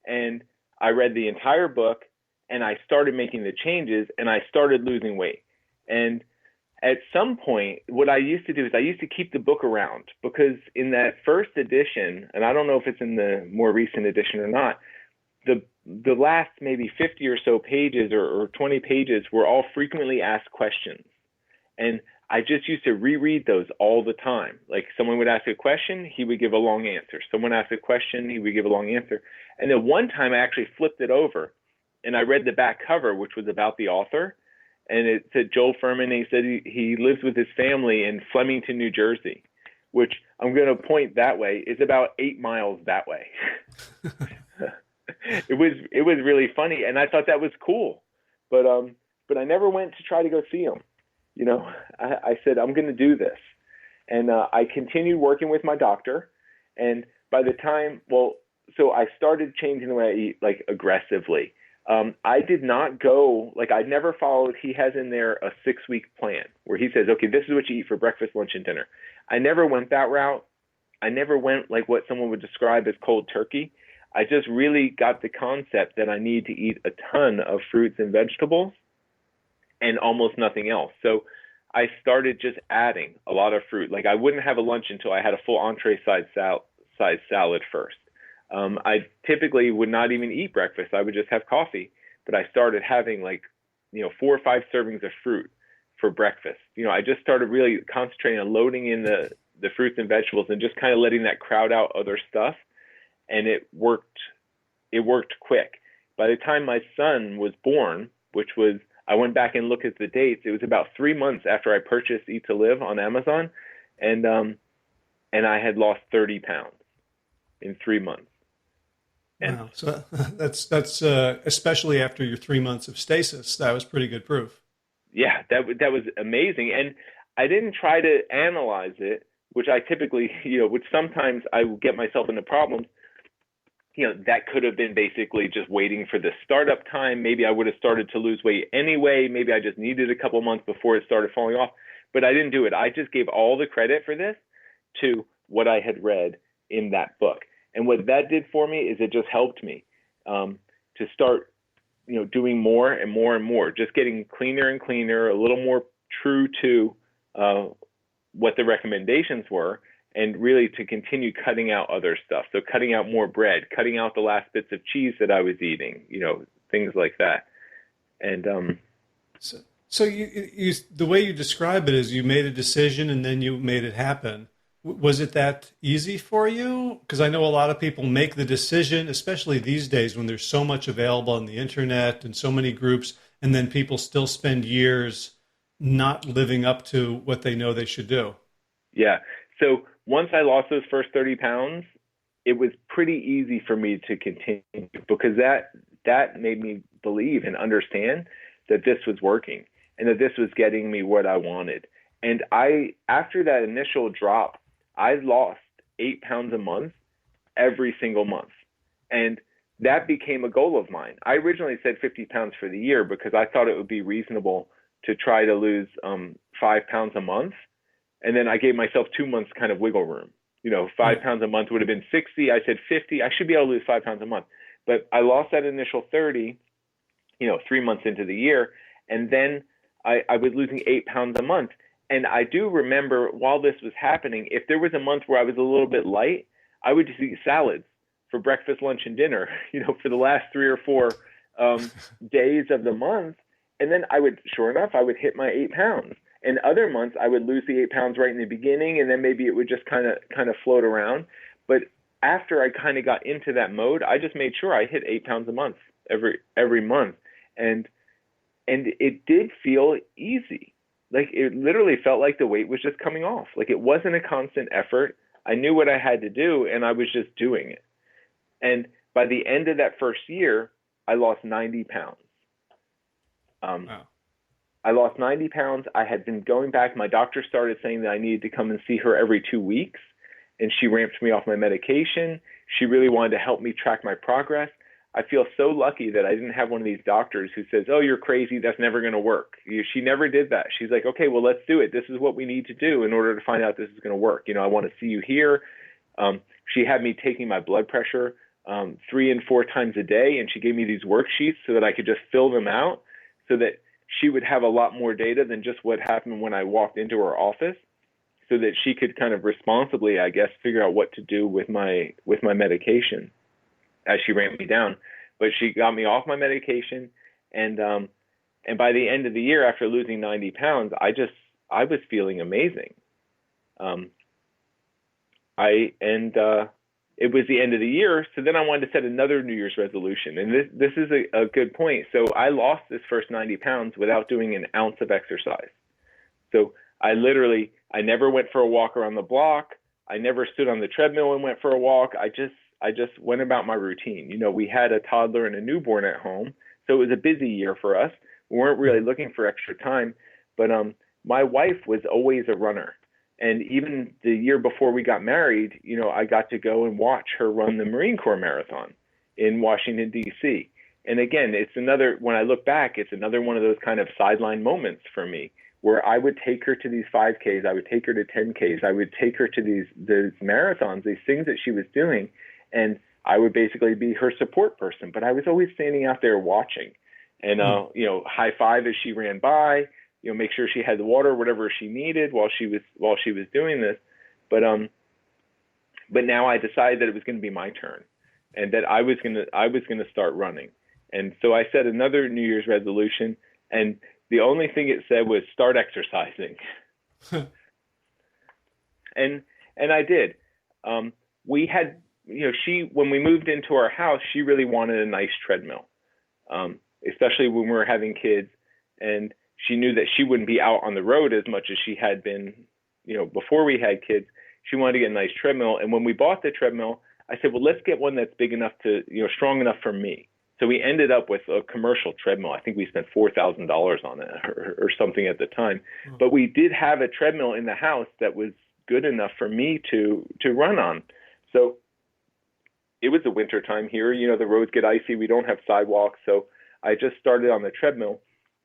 and I read the entire book, and I started making the changes, and I started losing weight. And at some point, what I used to do is I used to keep the book around, because in that first edition, and I don't know if it's in the more recent edition or not, the last maybe 50 or so pages or 20 pages were all frequently asked questions. And I just used to reread those all the time. Like, someone would ask a question, he would give a long answer. Someone asked a question, he would give a long answer. And then one time I actually flipped it over and I read the back cover, which was about the author. And it said Joel Fuhrman, and he said he lives with his family in Flemington, New Jersey, which I'm going to point that way is about 8 miles that way. It was really funny, and I thought that was cool, but I never went to try to go see him. You know, I said I'm going to do this, and I continued working with my doctor, and by the time, so I started changing the way I eat, like, aggressively. I did not go, like, I never followed, he has in there a 6-week plan where he says, okay, this is what you eat for breakfast, lunch, and dinner. I never went that route. I never went like what someone would describe as cold turkey. I just really got the concept that I need to eat a ton of fruits and vegetables and almost nothing else. So I started just adding a lot of fruit. Like, I wouldn't have a lunch until I had a full entree-size salad first. I typically would not even eat breakfast. I would just have coffee. But I started having, like, 4 or 5 servings of fruit for breakfast. I just started really concentrating on loading in the fruits and vegetables and just kind of letting that crowd out other stuff. And it worked quick. By the time my son was born, which was, I went back and looked at the dates, it was about 3 months after I purchased Eat to Live on Amazon, and I had lost 30 pounds in 3 months. And wow. So that's especially after your 3 months of stasis, that was pretty good proof. Yeah, that was amazing. And I didn't try to analyze it, which I typically, which sometimes I would get myself into problems. That could have been basically just waiting for the startup time. Maybe I would have started to lose weight anyway. Maybe I just needed a couple months before it started falling off. But I didn't do it. I just gave all the credit for this to what I had read in that book. And what that did for me is it just helped me to start, doing more and more and more, just getting cleaner and cleaner, a little more true to what the recommendations were, and really to continue cutting out other stuff. So cutting out more bread, cutting out the last bits of cheese that I was eating, things like that. And so you the way you describe it is you made a decision and then you made it happen. Was it that easy for you? Because I know a lot of people make the decision, especially these days when there's so much available on the internet and so many groups, and then people still spend years not living up to what they know they should do. Yeah. So once I lost those first 30 pounds, it was pretty easy for me to continue, because that made me believe and understand that this was working and that this was getting me what I wanted. And after that initial drop, I lost 8 pounds a month every single month. And that became a goal of mine. I originally said 50 pounds for the year because I thought it would be reasonable to try to lose 5 pounds a month. And then I gave myself 2 months kind of wiggle room. 5 pounds a month would have been 60. I said 50. I should be able to lose 5 pounds a month. But I lost that initial 30, 3 months into the year. And then I was losing 8 pounds a month. And I do remember while this was happening, if there was a month where I was a little bit light, I would just eat salads for breakfast, lunch, and dinner, for the last 3 or 4 days of the month. And then I would hit my 8 pounds. And other months I would lose the 8 pounds right in the beginning, and then maybe it would just kind of float around. But after I kind of got into that mode, I just made sure I hit 8 pounds a month every month. And it did feel easy. Like, it literally felt like the weight was just coming off. Like, it wasn't a constant effort. I knew what I had to do, and I was just doing it. And by the end of that first year, I lost 90 pounds. Wow. I lost 90 pounds. I had been going back. My doctor started saying that I needed to come and see her every 2 weeks, and she ramped me off my medication. She really wanted to help me track my progress. I feel so lucky that I didn't have one of these doctors who says, oh, you're crazy, that's never going to work. She never did that. She's like, okay, well, let's do it. This is what we need to do in order to find out this is going to work. I want to see you here. She had me taking my blood pressure 3 and 4 times a day, and she gave me these worksheets so that I could just fill them out, so that she would have a lot more data than just what happened when I walked into her office, so that she could kind of responsibly, I guess, figure out what to do with my medication as she ran me down. But she got me off my medication, and by the end of the year, after losing 90 pounds, I was feeling amazing. It was the end of the year, so then I wanted to set another New Year's resolution. And this is a good point. So I lost this first 90 pounds without doing an ounce of exercise. So I never went for a walk around the block. I never stood on the treadmill and went for a walk. I just went about my routine. You know, we had a toddler and a newborn at home, so it was a busy year for us. We weren't really looking for extra time, but my wife was always a runner. And even the year before we got married, you know, I got to go and watch her run the Marine Corps Marathon in Washington, D.C. And again, when I look back, it's another one of those kind of sideline moments for me, where I would take her to these 5Ks, I would take her to 10Ks, I would take her to these marathons, these things that she was doing, and I would basically be her support person. But I was always standing out there watching, and you know, high five as she ran by, you know, make sure she had the water, whatever she needed while she was doing this. But now I decided that it was going to be my turn, and that I was going to start running. And so I set another New Year's resolution, and the only thing it said was start exercising. and I did. We had, you know, when we moved into our house, she really wanted a nice treadmill, especially when we were having kids, and she knew that she wouldn't be out on the road as much as she had been, you know, before we had kids. She wanted to get a nice treadmill. And when we bought the treadmill, I said, well, let's get one that's big enough to, you know, strong enough for me. So we ended up with a commercial treadmill. I think we spent $4,000 on it or something at the time. Mm-hmm. But we did have a treadmill in the house that was good enough for me to run on. So it was the winter time here. You know, the roads get icy. We don't have sidewalks. So I just started on the treadmill.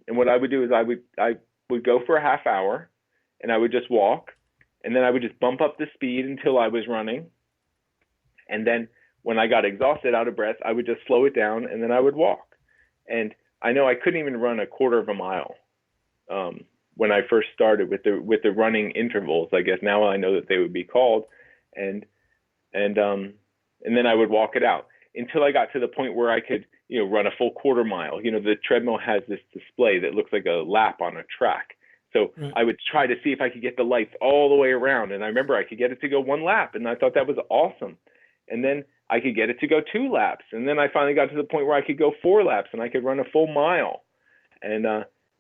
And what I would do is I would go for a half hour, and I would just walk, and then I would just bump up the speed until I was running. And then when I got exhausted, out of breath, I would just slow it down, and then I would walk. And I know I couldn't even run a quarter of a mile when I first started with the running intervals. I guess now I know that they would be called, and then I would walk it out until I got to the point where I could, you know, run a full quarter mile. You know, the treadmill has this display that looks like a lap on a track. So right. I would try to see if I could get the lights all the way around. And I remember I could get it to go 1 lap, and I thought that was awesome. And then I could get it to go 2 laps. And then I finally got to the point where I could go 4 laps and I could run a full mile. And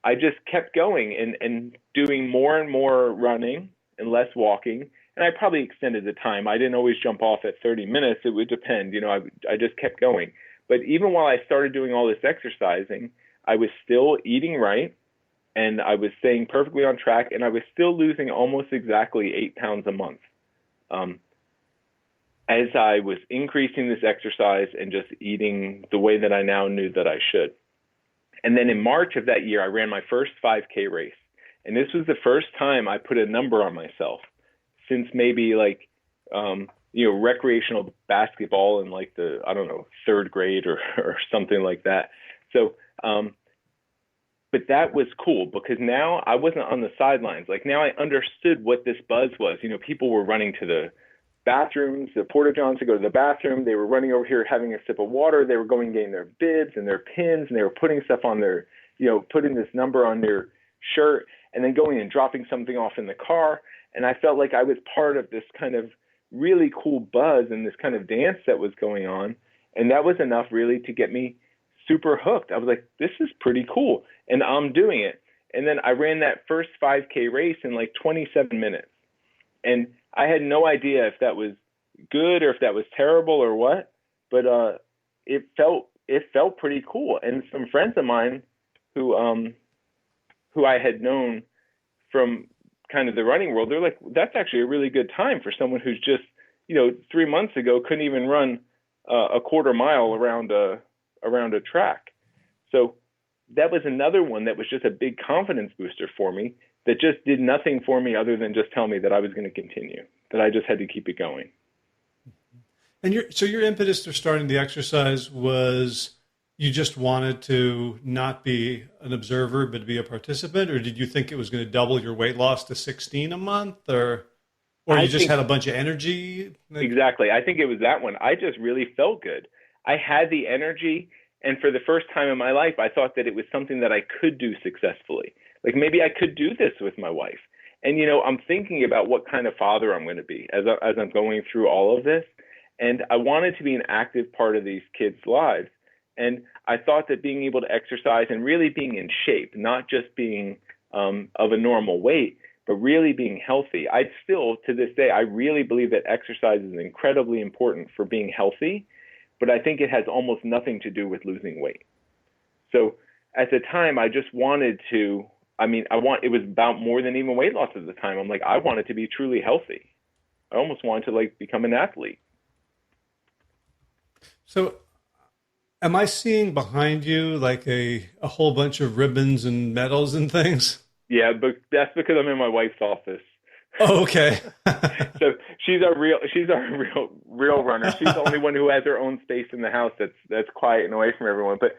I just kept going and doing more and more running and less walking. And I probably extended the time. I didn't always jump off at 30 minutes. It would depend. You know, I just kept going. But even while I started doing all this exercising, I was still eating right, and I was staying perfectly on track, and I was still losing almost exactly 8 pounds a month. As I was increasing this exercise and just eating the way that I now knew that I should. And then in March of that year, I ran my first 5K race. And this was the first time I put a number on myself since maybe like, you know, recreational basketball in like the, I don't know, 3rd grade or something like that. So, but that was cool because now I wasn't on the sidelines. Like now I understood what this buzz was. You know, people were running to the bathrooms, the porta-johns to go to the bathroom. They were running over here having a sip of water. They were going and getting their bibs and their pins, and they were putting stuff on their, you know, putting this number on their shirt and then going and dropping something off in the car. And I felt like I was part of this kind of really cool buzz and this kind of dance that was going on. And that was enough really to get me super hooked. I was like, this is pretty cool. And I'm doing it. And then I ran that first 5K race in like 27 minutes. And I had no idea if that was good or if that was terrible or what, but it felt pretty cool. And some friends of mine who I had known from kind of the running world, they're like, that's actually a really good time for someone who's just, you know, 3 months ago couldn't even run a quarter mile around a track. So that was another one that was just a big confidence booster for me that just did nothing for me other than just tell me that I was going to continue, that I just had to keep it going. And your impetus for starting the exercise was you just wanted to not be an observer but to be a participant, or did you think it was going to double your weight loss to 16 a month, or I you just think had a bunch of energy? exactly. I think it was that one. I just really felt good. I had the energy, and for the first time in my life, I thought that it was something that I could do successfully. Like maybe I could do this with my wife. And I'm thinking about what kind of father I'm going to be as I'm going through all of this. And I wanted to be an active part of these kids' lives. And I thought that being able to exercise and really being in shape, not just being of a normal weight, but really being healthy. I still, to this day, I really believe that exercise is incredibly important for being healthy, but I think it has almost nothing to do with losing weight. So at the time, I just wanted to, it was about more than even weight loss at the time. I'm like, I wanted to be truly healthy. I almost wanted to like become an athlete. So am I seeing behind you like a whole bunch of ribbons and medals and things? Yeah, but that's because I'm in my wife's office. Oh, okay. So she's our real runner. She's the only one who has her own space in the house that's quiet and away from everyone. But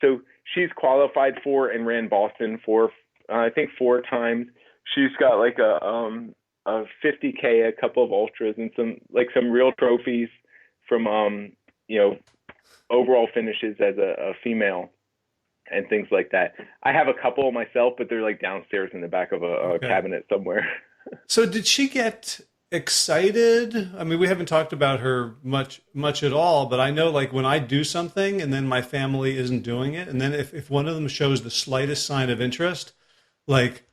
so she's qualified for and ran Boston for I think 4 times. She's got like a 50K, a couple of ultras, and some real trophies from overall finishes as a female and things like that. I have a couple myself, but they're like downstairs in the back of a cabinet somewhere. So did she get excited? I mean, we haven't talked about her much at all, but I know like when I do something and then my family isn't doing it, and then if one of them shows the slightest sign of interest, like,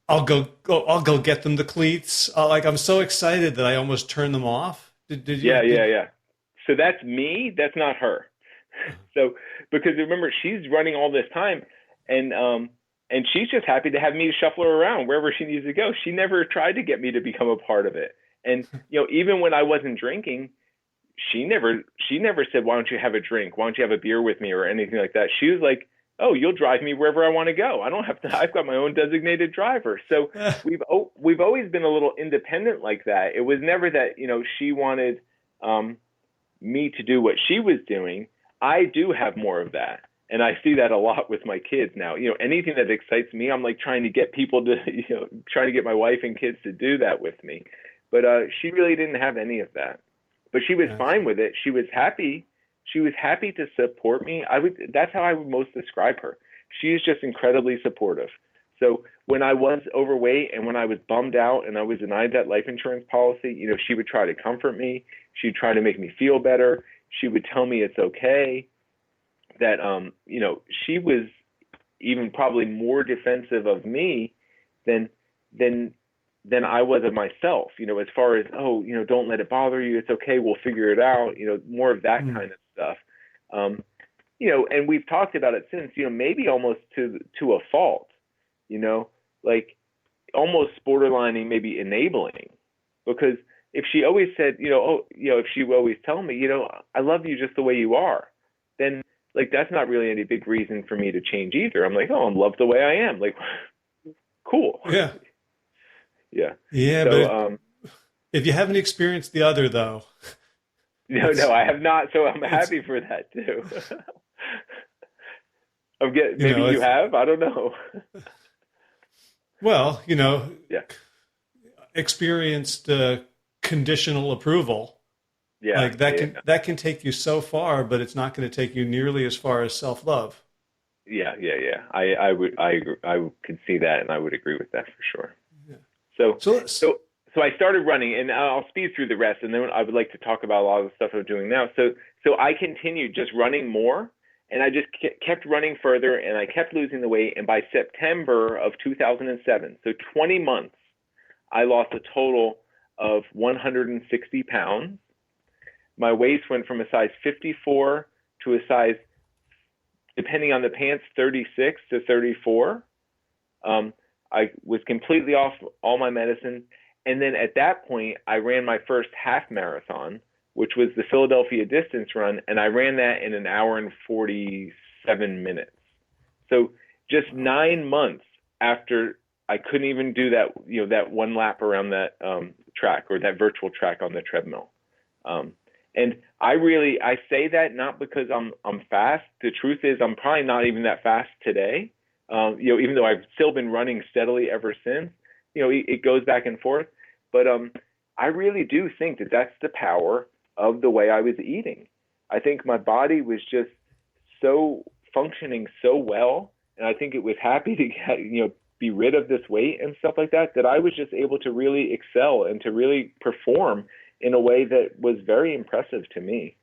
I'll go get them the cleats. I'm so excited that I almost turn them off. Did you? Yeah. So that's me. That's not her. So, because remember, she's running all this time, and she's just happy to have me shuffle her around wherever she needs to go. She never tried to get me to become a part of it. And even when I wasn't drinking, she never said, "Why don't you have a drink? Why don't you have a beer with me?" or anything like that. She was like, "Oh, you'll drive me wherever I want to go. I don't have to. I've got my own designated driver." So we've always been a little independent like that. It was never that she wanted me to do what she was doing. I do have more of that. And I see that a lot with my kids now. Anything that excites me, I'm like trying to get people to, trying to get my wife and kids to do that with me. But she really didn't have any of that. But she was fine with it. She was happy. She was happy to support me. That's how I would most describe her. She is just incredibly supportive. So when I was overweight and when I was bummed out and I was denied that life insurance policy, she would try to comfort me. She'd try to make me feel better. She would tell me it's okay. That she was even probably more defensive of me than I was of myself, as far as, don't let it bother you, it's okay, we'll figure it out, more of that kind of stuff. And we've talked about it since, maybe almost to a fault, like almost borderlining, maybe enabling, because if she always said, if she would always tell me, I love you just the way you are, then like, that's not really any big reason for me to change either. I'm like, I'm loved the way I am. Like, cool. Yeah. Yeah. Yeah. So, but if you haven't experienced the other, though. No, I have not. So I'm happy for that too. Maybe you have. I don't know. Well, experienced conditional approval. Yeah, like that can take you so far, but it's not going to take you nearly as far as self-love. Yeah. I could see that, and I would agree with that for sure. Yeah. So I started running, and I'll speed through the rest, and then I would like to talk about a lot of the stuff I'm doing now. So I continued just running more, and I just kept running further, and I kept losing the weight. And by September of 2007, so 20 months, I lost a total of 160 pounds. My waist went from a size 54 to a size, depending on the pants, 36 to 34. I was completely off all my medicine. And then at that point, I ran my first half marathon, which was the Philadelphia distance run. And I ran that in an hour and 47 minutes. So just 9 months after I couldn't even do that, that one lap around that track, or that virtual track on the treadmill. And I say that not because I'm fast. The truth is I'm probably not even that fast today. Even though I've still been running steadily ever since, it goes back and forth. But I really do think that that's the power of the way I was eating. I think my body was just so functioning so well, and I think it was happy to be rid of this weight and stuff like that, that I was just able to really excel and to really perform in a way that was very impressive to me.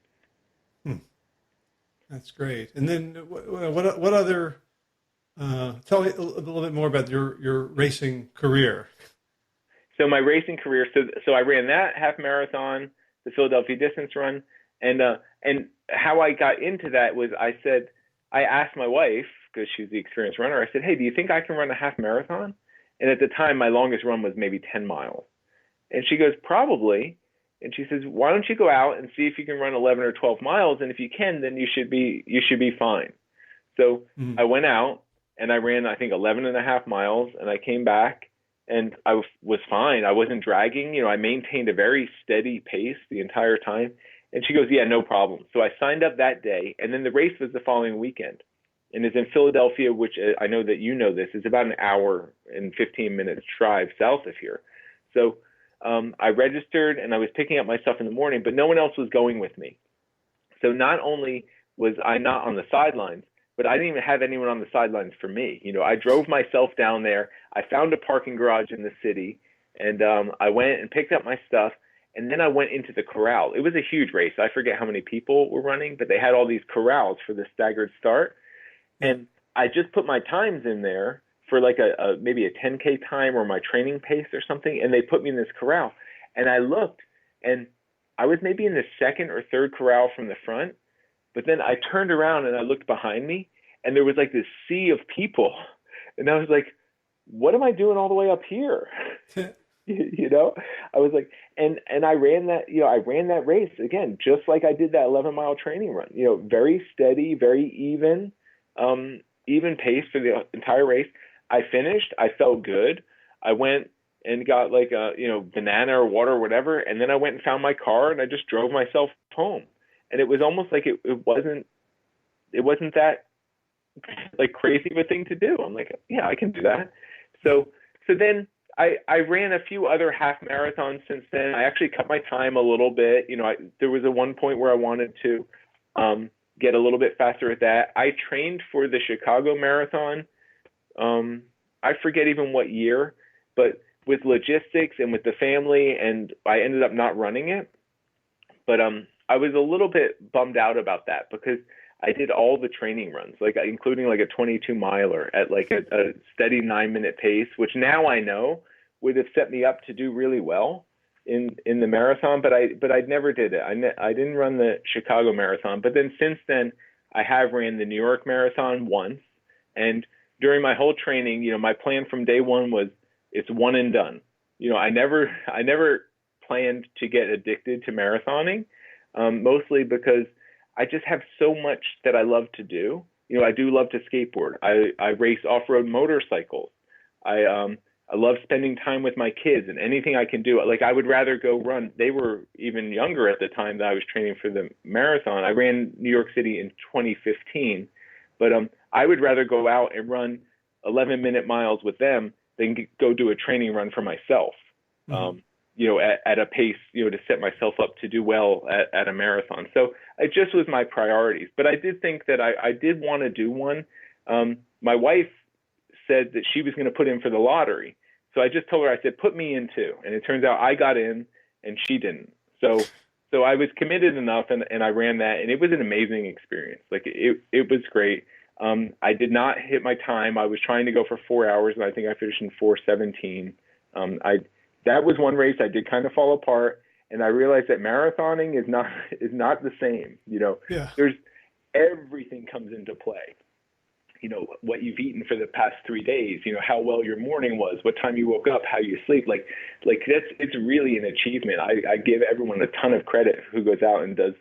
That's great. And then what other, tell me a little bit more about your racing career. So my racing career, so I ran that half marathon, the Philadelphia distance run, and how I got into that was I asked my wife, because she's the experienced runner, I said, hey, do you think I can run a half marathon? And at the time, my longest run was maybe 10 miles. And she goes, probably. And she says, why don't you go out and see if you can run 11 or 12 miles? And if you can, then you should be fine. So I went out and I ran, I think, 11 and a half miles, and I came back and I was fine. I wasn't dragging. I maintained a very steady pace the entire time. And she goes, yeah, no problem. So I signed up that day, and then the race was the following weekend. And it's in Philadelphia, which I know that you know this, is about an hour and 15 minutes drive south of here. So I registered and I was picking up my stuff in the morning, but no one else was going with me. So not only was I not on the sidelines, but I didn't even have anyone on the sidelines for me. I drove myself down there. I found a parking garage in the city, and I went and picked up my stuff. And then I went into the corral. It was a huge race. I forget how many people were running, but they had all these corrals for the staggered start. And I just put my times in there for like maybe a 10K time or my training pace or something. And they put me in this corral. And I looked, and I was maybe in the second or third corral from the front. But then I turned around and I looked behind me, and there was like this sea of people. And I was like, what am I doing all the way up here? I was like, and I ran that race again, just like I did that 11-mile training run, very steady, very even pace for the entire race. I finished, I felt good. I went and got like a, banana or water or whatever. And then I went and found my car and I just drove myself home. And it was almost like it wasn't that like crazy of a thing to do. I'm like, yeah, I can do that. So then I ran a few other half marathons since then. I actually cut my time a little bit. There was one point where I wanted to get a little bit faster at that. I trained for the Chicago Marathon. I forget even what year, but with logistics and with the family, and I ended up not running it. But I was a little bit bummed out about that because I did all the training runs, like including like a 22 miler at like a steady 9-minute pace, which now I know would have set me up to do really well in the marathon, but I never did it. I didn't run the Chicago Marathon, but then since then I have ran the New York Marathon once, and during my whole training, my plan from day one was it's one and done. I never planned to get addicted to marathoning, mostly because I just have so much that I love to do. I do love to skateboard. I race off-road motorcycles. I love spending time with my kids and anything I can do. Like I would rather go run. They were even younger at the time that I was training for the marathon. I ran New York City in 2015, but I would rather go out and run 11-minute miles with them than go do a training run for myself. At a pace, to set myself up to do well at a marathon. So it just was my priorities. But I did think that I did want to do one. My wife said that she was going to put in for the lottery. So I just told her, I said, put me in too. And it turns out I got in and she didn't. So I was committed enough and I ran that, and it was an amazing experience. Like it was great. I did not hit my time. I was trying to go for 4 hours, and I think I finished in 4:17. That was one race I did kind of fall apart, and I realized that marathoning is not the same. There's everything comes into play. What you've eaten for the past 3 days, how well your morning was, what time you woke up, how you sleep. Like it's really an achievement. I give everyone a ton of credit who goes out and does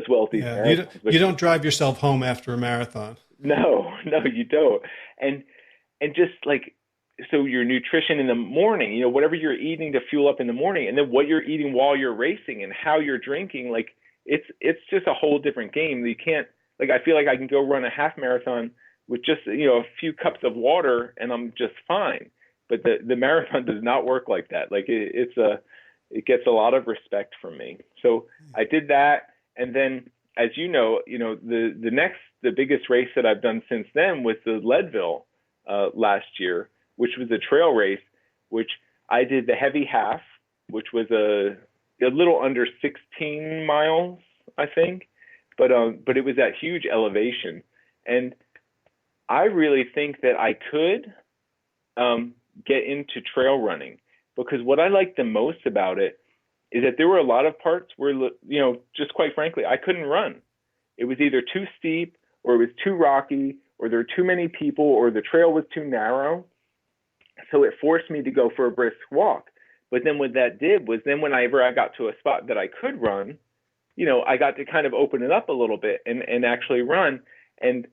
well at these marathons. You don't drive yourself home after a marathon. No, you don't. And just like so your nutrition in the morning, whatever you're eating to fuel up in the morning, and then what you're eating while you're racing and how you're drinking, like it's just a whole different game. You can't, like, I feel like I can go run a half marathon with just, a few cups of water and I'm just fine. But the marathon does not work like that. Like it gets a lot of respect from me. So I did that. And then, as the biggest race that I've done since then was the Leadville last year, which was a trail race, which I did the heavy half, which was a little under 16 miles, I think, but it was at huge elevation, and I really think that I could get into trail running, because what I liked the most about it is that there were a lot of parts where, just quite frankly, I couldn't run. It was either too steep, or it was too rocky, or there were too many people, or the trail was too narrow. So it forced me to go for a brisk walk. But then what that did was, then whenever I got to a spot that I could run, I got to kind of open it up a little bit and actually run. And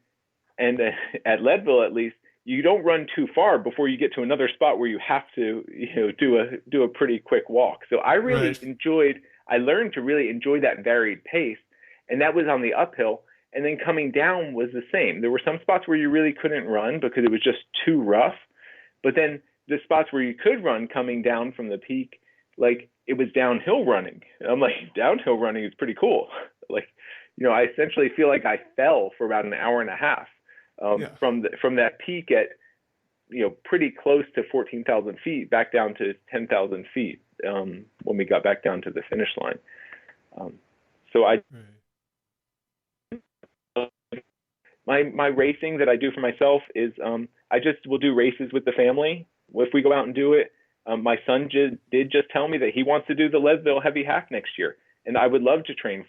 at Leadville, at least, you don't run too far before you get to another spot where you have to, do a pretty quick walk. So I really I learned to really enjoy that varied pace. And that was on the uphill. And then coming down was the same. There were some spots where you really couldn't run because it was just too rough. But then the spots where you could run coming down from the peak, like, it was downhill running. And I'm like, downhill running is pretty cool. Like, I essentially feel like I fell for about an hour and a half from that peak at, pretty close to 14,000 feet back down to 10,000 feet when we got back down to the finish line. My racing that I do for myself is I just will do races with the family if we go out and do it. My son did just tell me that he wants to do the Leadville Heavy Half next year, and I would love to train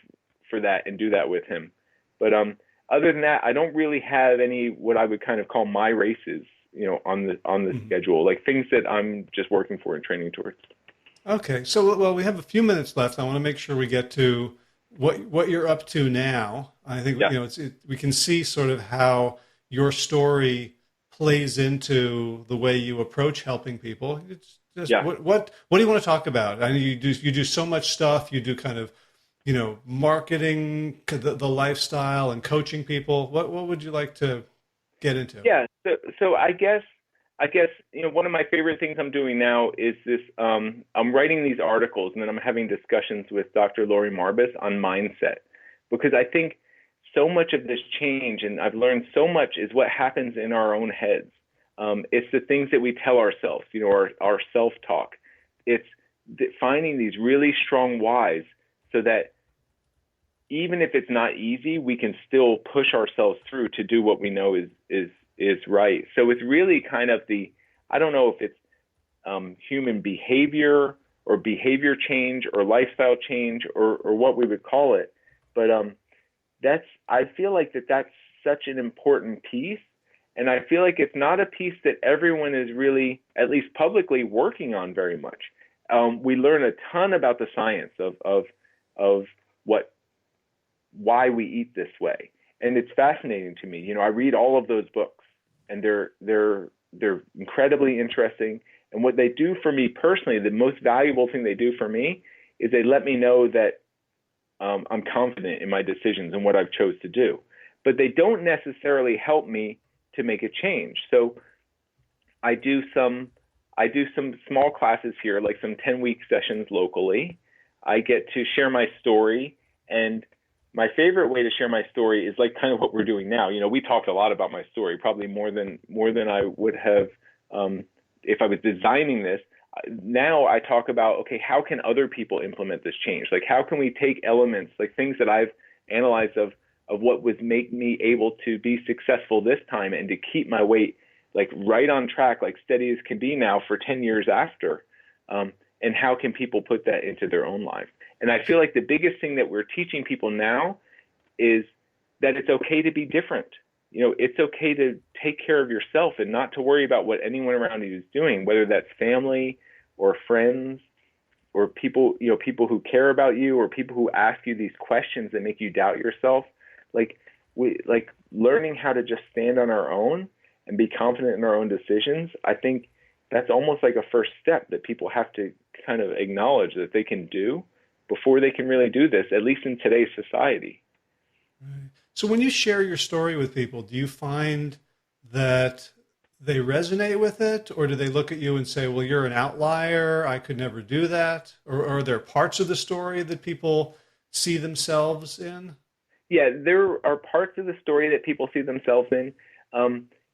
for that and do that with him. But other than that, I don't really have any what I would kind of call my races, on the schedule, like things that I'm just working for and training towards. Okay, so we have a few minutes left. I want to make sure we get to what you're up to now. I think we can see sort of how your story plays into the way you approach helping people. It's just, what do you want to talk about? I know you do so much stuff. You do kind of marketing, the lifestyle, and coaching people. What would you like to get into? Yeah, so I guess one of my favorite things I'm doing now is this. I'm writing these articles, and then I'm having discussions with Dr. Lori Marbus on mindset, because I think so much of this change, and I've learned so much, is what happens in our own heads. It's the things that we tell ourselves, our self-talk. It's finding these really strong whys so that even if it's not easy, we can still push ourselves through to do what we know is right. So it's really kind of I don't know if it's human behavior or behavior change or lifestyle change or what we would call it. But I feel like that's such an important piece. And I feel like it's not a piece that everyone is really, at least publicly, working on very much. We learn a ton about the science of why we eat this way. And it's fascinating to me. I read all of those books, and they're incredibly interesting. And what they do for me personally, the most valuable thing they do for me is they let me know that I'm confident in my decisions and what I've chose to do. But they don't necessarily help me to make a change. So I do some small classes here, like some 10-week sessions locally. I get to share my story, and my favorite way to share my story is like kind of what we're doing now. We talked a lot about my story, probably more than I would have if I was designing this. Now I talk about, okay, how can other people implement this change? Like, how can we take elements, like things that I've analyzed of what would make me able to be successful this time and to keep my weight like right on track, like steady as can be now for 10 years after. And how can people put that into their own life? And I feel like the biggest thing that we're teaching people now is that it's okay to be different. It's okay to take care of yourself and not to worry about what anyone around you is doing, whether that's family or friends or people who care about you or people who ask you these questions that make you doubt yourself. Like learning how to just stand on our own and be confident in our own decisions. I think that's almost like a first step that people have to kind of acknowledge that they can do before they can really do this, at least in today's society. Right. So when you share your story with people, do you find that they resonate with it, or do they look at you and say, well, you're an outlier, I could never do that? Or are there parts of the story that people see themselves in? Yeah, there are parts of the story that people see themselves in.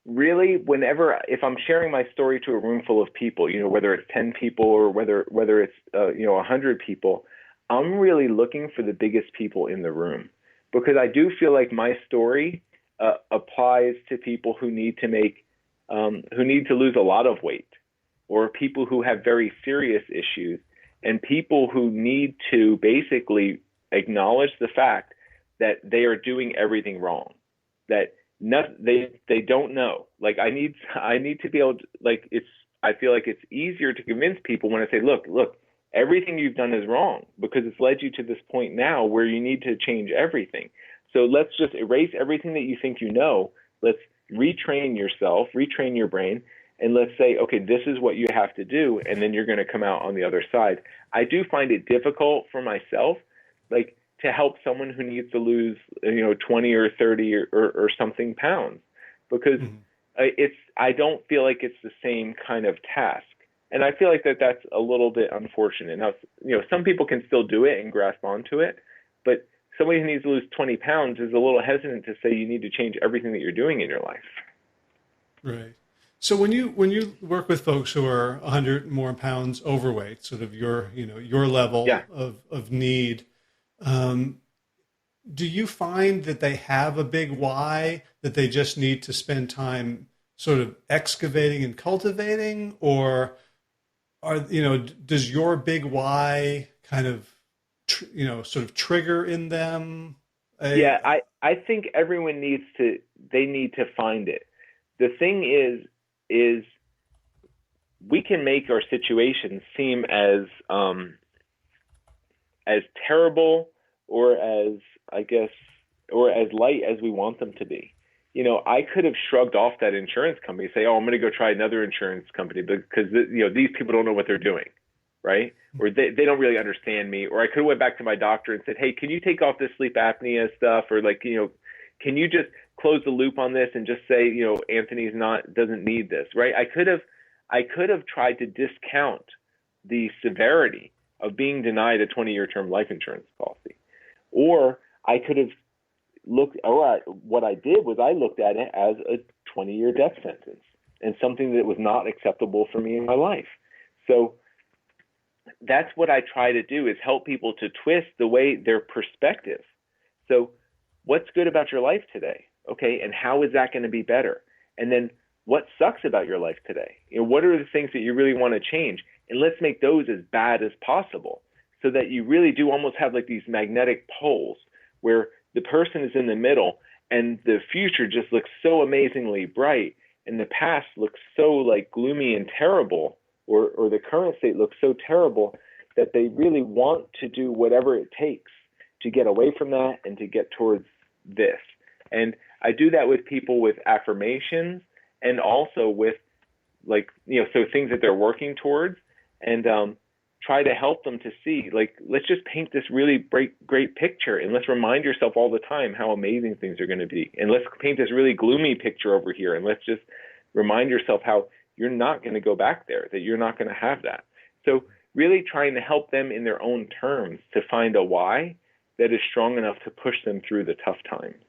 Really, if I'm sharing my story to a room full of people, whether it's 10 people or whether it's 100 people, I'm really looking for the biggest people in the room, because I do feel like my story applies to people who need to lose a lot of weight, or people who have very serious issues, and people who need to basically acknowledge the fact that they are doing everything wrong, that they don't know. Like I need to be able to, I feel like it's easier to convince people when I say, look, everything you've done is wrong, because it's led you to this point now where you need to change everything. So let's just erase everything that you think you know. Let's retrain yourself, retrain your brain, and let's say, okay, this is what you have to do, and then you're going to come out on the other side. I do find it difficult for myself, to help someone who needs to lose, 20 or 30 or something pounds, because I don't feel like it's the same kind of task. And I feel like that's a little bit unfortunate. Now, some people can still do it and grasp onto it, but somebody who needs to lose 20 pounds is a little hesitant to say you need to change everything that you're doing in your life. Right. So when you work with folks who are 100 more pounds overweight, sort of your level Yeah. of need, do you find that they have a big why that they just need to spend time sort of excavating and cultivating, or does your big why kind of sort of trigger in them? Yeah, I think everyone need to find it. The thing is we can make our situations seem as terrible or as light as we want them to be. I could have shrugged off that insurance company, say, "Oh, I'm going to go try another insurance company because these people don't know what they're doing." Right? Or they don't really understand me. Or I could have went back to my doctor and said, hey, can you take off this sleep apnea stuff? Or can you just close the loop on this and just say, Anthony's doesn't need this, right? I could have tried to discount the severity of being denied a 20-year term life insurance policy. Or I could have what I did was I looked at it as a 20-year death sentence and something that was not acceptable for me in my life. So that's what I try to do, is help people to twist their perspective. So what's good about your life today? Okay. And how is that going to be better? And then what sucks about your life today? What are the things that you really want to change? And let's make those as bad as possible, so that you really do almost have these magnetic poles where the person is in the middle and the future just looks so amazingly bright and the past looks so gloomy and terrible, or the current state looks so terrible that they really want to do whatever it takes to get away from that and to get towards this. And I do that with people with affirmations, and also with so things that they're working towards, and try to help them to see, let's just paint this really great picture, and let's remind yourself all the time how amazing things are going to be. And let's paint this really gloomy picture over here, and let's just remind yourself how you're not going to go back there, that you're not going to have that. So really trying to help them in their own terms to find a why that is strong enough to push them through the tough times.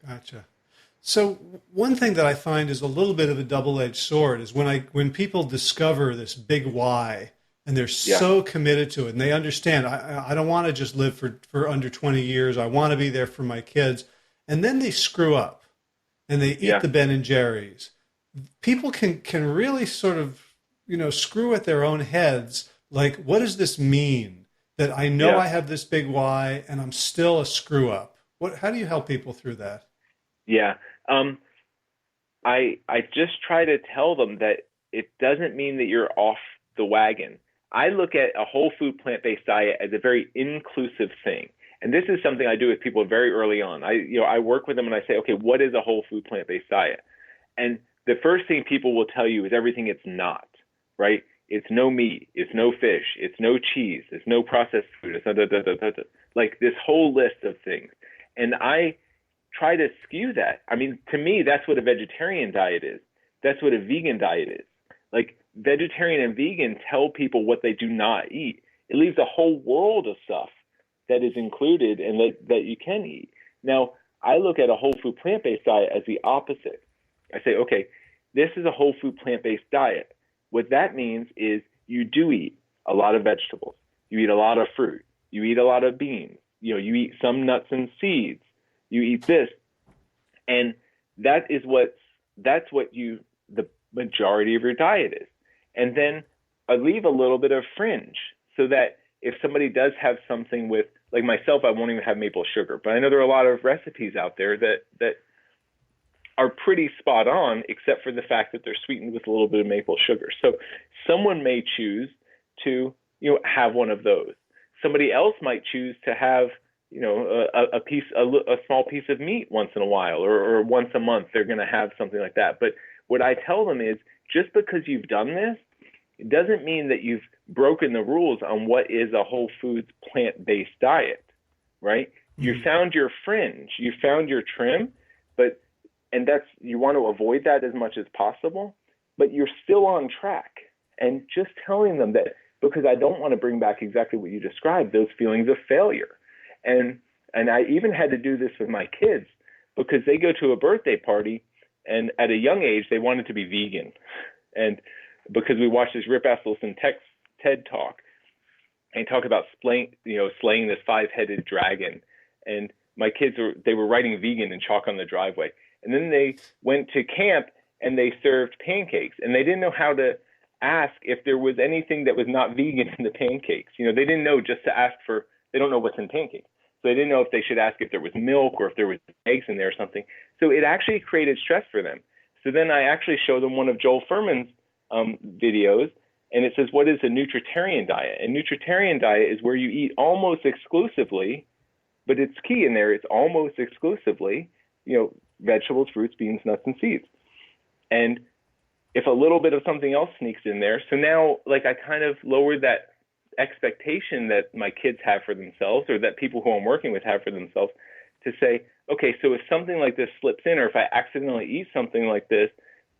Gotcha. So one thing that I find is a little bit of a double-edged sword is when people discover this big why and they're so committed to it and they understand, I don't want to just live for under 20 years. I want to be there for my kids. And then they screw up and they eat the Ben and Jerry's. People can really sort of, screw at their own heads. Like, what does this mean? That I know I have this big why and I'm still a screw up. How do you help people through that? Yeah. I just try to tell them that it doesn't mean that you're off the wagon. I look at a whole food plant-based diet as a very inclusive thing. And this is something I do with people very early on. I work with them and I say, okay, what is a whole food plant-based diet? And the first thing people will tell you is everything it's not. right? It's no meat, it's no fish, it's no cheese, it's no processed food, it's like this whole list of things. And I try to skew that. I mean, to me, that's what a vegetarian diet is. That's what a vegan diet is. Like, vegetarian and vegan tell people what they do not eat. It leaves a whole world of stuff that is included and that you can eat. Now, I look at a whole food plant-based diet as the opposite. I say, okay, this is a whole food plant-based diet. What that means is you do eat a lot of vegetables. You eat a lot of fruit. You eat a lot of beans. You eat some nuts and seeds. You eat this. And that's what the majority of your diet is. And then I leave a little bit of fringe so that if somebody does have something with, like myself, I won't even have maple sugar, but I know there are a lot of recipes out there that are pretty spot on, except for the fact that they're sweetened with a little bit of maple sugar. So someone may choose to, have one of those. Somebody else might choose to have, a small piece of meat once in a while, or once a month, they're going to have something like that. But what I tell them is, just because you've done this, it doesn't mean that you've broken the rules on what is a whole foods plant-based diet, right? Mm-hmm. You found your fringe, you found your trim, and you want to avoid that as much as possible, but you're still on track. And just telling them that, because I don't want to bring back exactly what you described, those feelings of failure. And I even had to do this with my kids, because they go to a birthday party, and at a young age, they wanted to be vegan. And because we watched this Rip Esselstyn TED Talk, and talk about slaying this 5-headed dragon. And my kids were writing vegan in chalk on the driveway. And then they went to camp and they served pancakes, and they didn't know how to ask if there was anything that was not vegan in the pancakes. They didn't know just to ask for, they don't know what's in pancakes. So they didn't know if they should ask if there was milk or if there was eggs in there or something. So it actually created stress for them. So then I actually showed them one of Joel Fuhrman's videos, and it says, what is a nutritarian diet? And nutritarian diet is where you eat almost exclusively, but it's key in there, it's almost exclusively, vegetables, fruits, beans, nuts, and seeds. And if a little bit of something else sneaks in there, so now, like, I kind of lowered that expectation that my kids have for themselves, or that people who I'm working with have for themselves, to say, okay, so if something like this slips in, or if I accidentally eat something like this,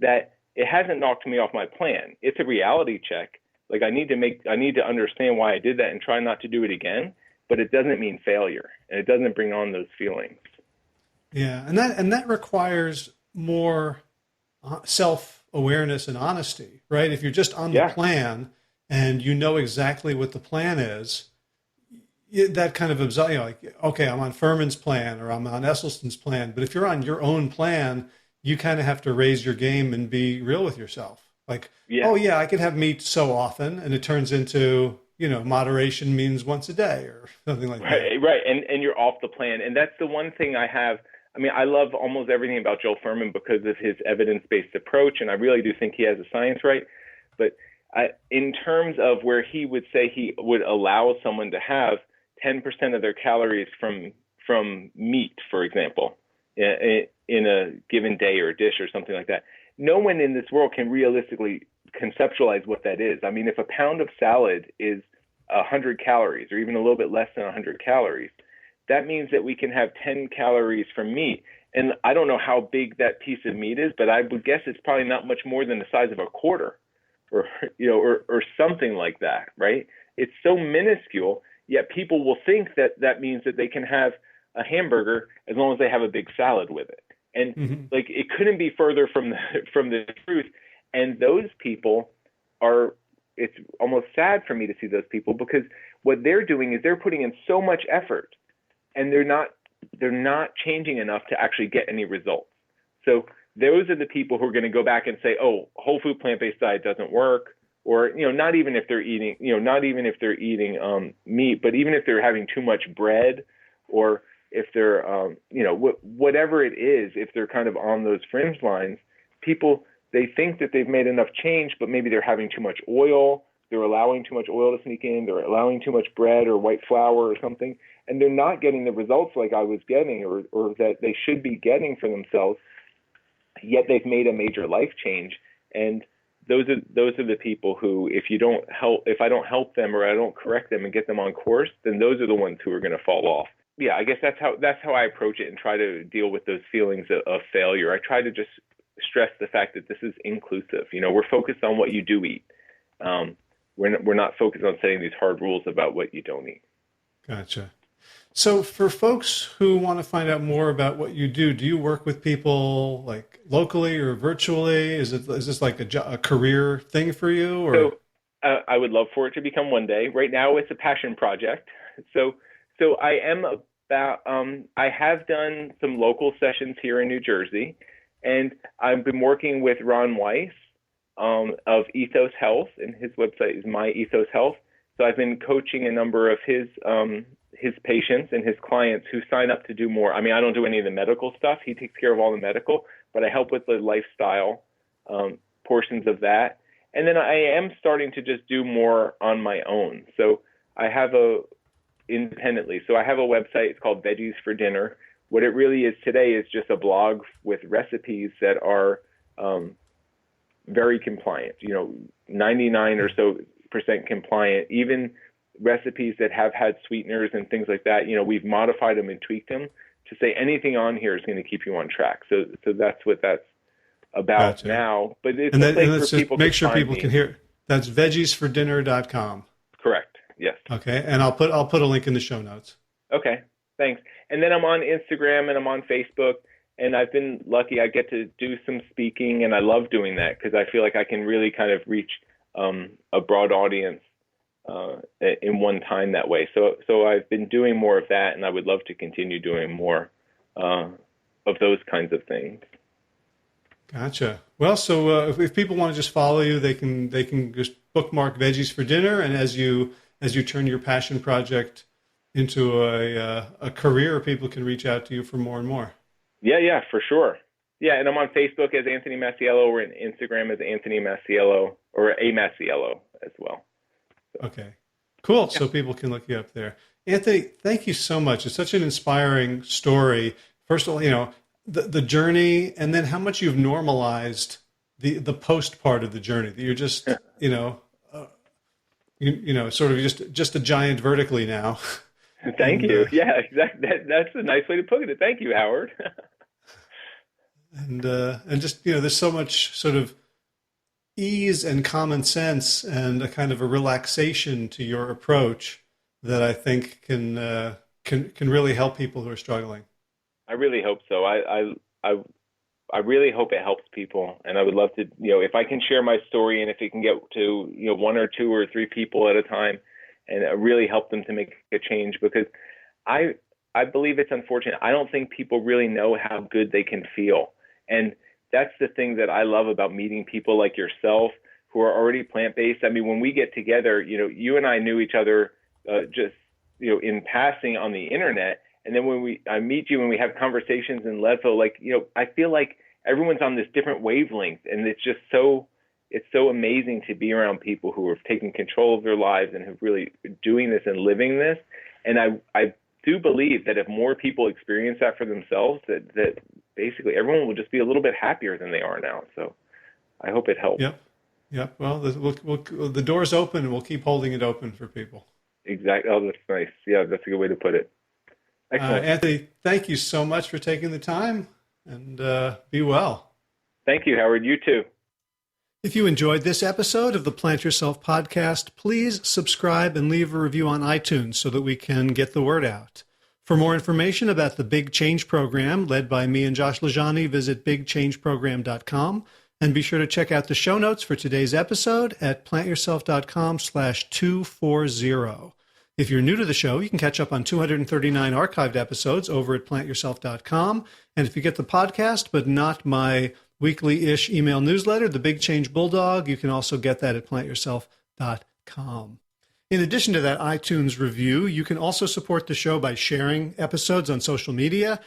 that it hasn't knocked me off my plan. It's a reality check. Like, I need to understand why I did that and try not to do it again, but it doesn't mean failure, and it doesn't bring on those feelings. Yeah, and that requires more self-awareness and honesty, right? If you're just on the plan and you know exactly what the plan is, that kind of like, okay, I'm on Furman's plan or I'm on Esselstyn's plan. But if you're on your own plan, you kind of have to raise your game and be real with yourself. Like, oh yeah, I can have meat so often, and it turns into, moderation means once a day or something like that. Right. And you're off the plan. And that's the one thing I have. I mean, I love almost everything about Joel Fuhrman because of his evidence-based approach, and I really do think he has the science right. But in terms of where he would say he would allow someone to have 10% of their calories from meat, for example, in a given day or a dish or something like that, no one in this world can realistically conceptualize what that is. I mean, if a pound of salad is 100 calories or even a little bit less than 100 calories, that means that we can have 10 calories from meat. And I don't know how big that piece of meat is, but I would guess it's probably not much more than the size of a quarter or something like that, right? It's so minuscule, yet people will think that means that they can have a hamburger as long as they have a big salad with it. And like, it couldn't be further from the truth. And those people it's almost sad for me to see those people, because what they're doing is they're putting in so much effort, and they're not changing enough to actually get any results. So those are the people who are going to go back and say, oh, whole food plant-based diet doesn't work, or, not even if they're eating, meat, but even if they're having too much bread, or if they're, whatever it is, if they're kind of on those fringe lines, people, they think that they've made enough change, but maybe they're having too much oil. They're allowing too much oil to sneak in. They're allowing too much bread or white flour or something. And they're not getting the results like I was getting or that they should be getting for themselves, yet they've made a major life change. And those are the people who, if I don't help them or I don't correct them and get them on course, then those are the ones who are going to fall off. Yeah, I guess that's how I approach it and try to deal with those feelings of failure. I try to just stress the fact that this is inclusive. We're focused on what you do eat. We're not focused on setting these hard rules about what you don't eat. Gotcha. So for folks who want to find out more about what you do you work with people like locally or virtually? Is this like a career thing for you? Or? So I would love for it to become one day. Right now it's a passion project. So I am I have done some local sessions here in New Jersey, and I've been working with Ron Weiss of Ethos Health, and his website is My Ethos Health. So I've been coaching a number of his patients and his clients who sign up to do more. I mean, I don't do any of the medical stuff. He takes care of all the medical, but I help with the lifestyle portions of that. And then I am starting to just do more on my own. So I have independently. So I have a website. It's called Veggies for Dinner. What it really is today is just a blog with recipes that are very compliant, 99 or so % compliant, even recipes that have had sweeteners and things like that. We've modified them and tweaked them to say anything on here is going to keep you on track. So that's what that's about. Gotcha. Now. But it's a place for people to make sure people can hear. That's veggiesfordinner.com. Correct. Yes. Okay. And I'll put a link in the show notes. Okay. Thanks. And then I'm on Instagram and I'm on Facebook, and I've been lucky. I get to do some speaking, and I love doing that because I feel like I can really kind of reach a broad audience in one time that way. So I've been doing more of that, and I would love to continue doing more of those kinds of things. Gotcha. Well, so if people want to just follow you, they can just bookmark Veggies for Dinner, and as you turn your passion project into a career, people can reach out to you for more and more. Yeah, for sure. Yeah, and I'm on Facebook as Anthony Masiello, or on Instagram as Anthony Masiello, or A Masiello as well. So. Okay, cool. Yeah. So people can look you up there. Anthony, thank you so much. It's such an inspiring story. First of all, the journey, and then how much you've normalized the post part of the journey. That you're just, sort of just a giant vertically now. Thank you. Yeah, exactly. That's a nice way to put it. Thank you, Howard. And just, there's so much sort of ease and common sense and a kind of a relaxation to your approach that I think can really help people who are struggling. I really hope so. I really hope it helps people, and I would love to, if I can share my story, and if it can get to, 1 or 2 or 3 people at a time, and really help them to make a change, because I believe it's unfortunate. I don't think people really know how good they can feel. And that's the thing that I love about meeting people like yourself who are already plant-based. I mean, when we get together, you and I knew each other just, in passing on the internet. And then when I meet you and we have conversations in Leadville, I feel like everyone's on this different wavelength, and it's so amazing to be around people who are taking control of their lives and have really doing this and living this. And I do believe that if more people experience that for themselves, that basically everyone will just be a little bit happier than they are now. So I hope it helps. Yep. Well, the door's open, and we'll keep holding it open for people. Exactly. Oh, that's nice. Yeah, that's a good way to put it. Excellent. Anthony, thank you so much for taking the time, and be well. Thank you, Howard. You too. If you enjoyed this episode of the Plant Yourself podcast, please subscribe and leave a review on iTunes so that we can get the word out. For more information about the Big Change Program led by me and Josh Lajani, visit bigchangeprogram.com, and be sure to check out the show notes for today's episode at plantyourself.com/240. If you're new to the show, you can catch up on 239 archived episodes over at plantyourself.com. And if you get the podcast, but not my weekly-ish email newsletter, The Big Change Bulldog, you can also get that at plantyourself.com. In addition to that iTunes review, you can also support the show by sharing episodes on social media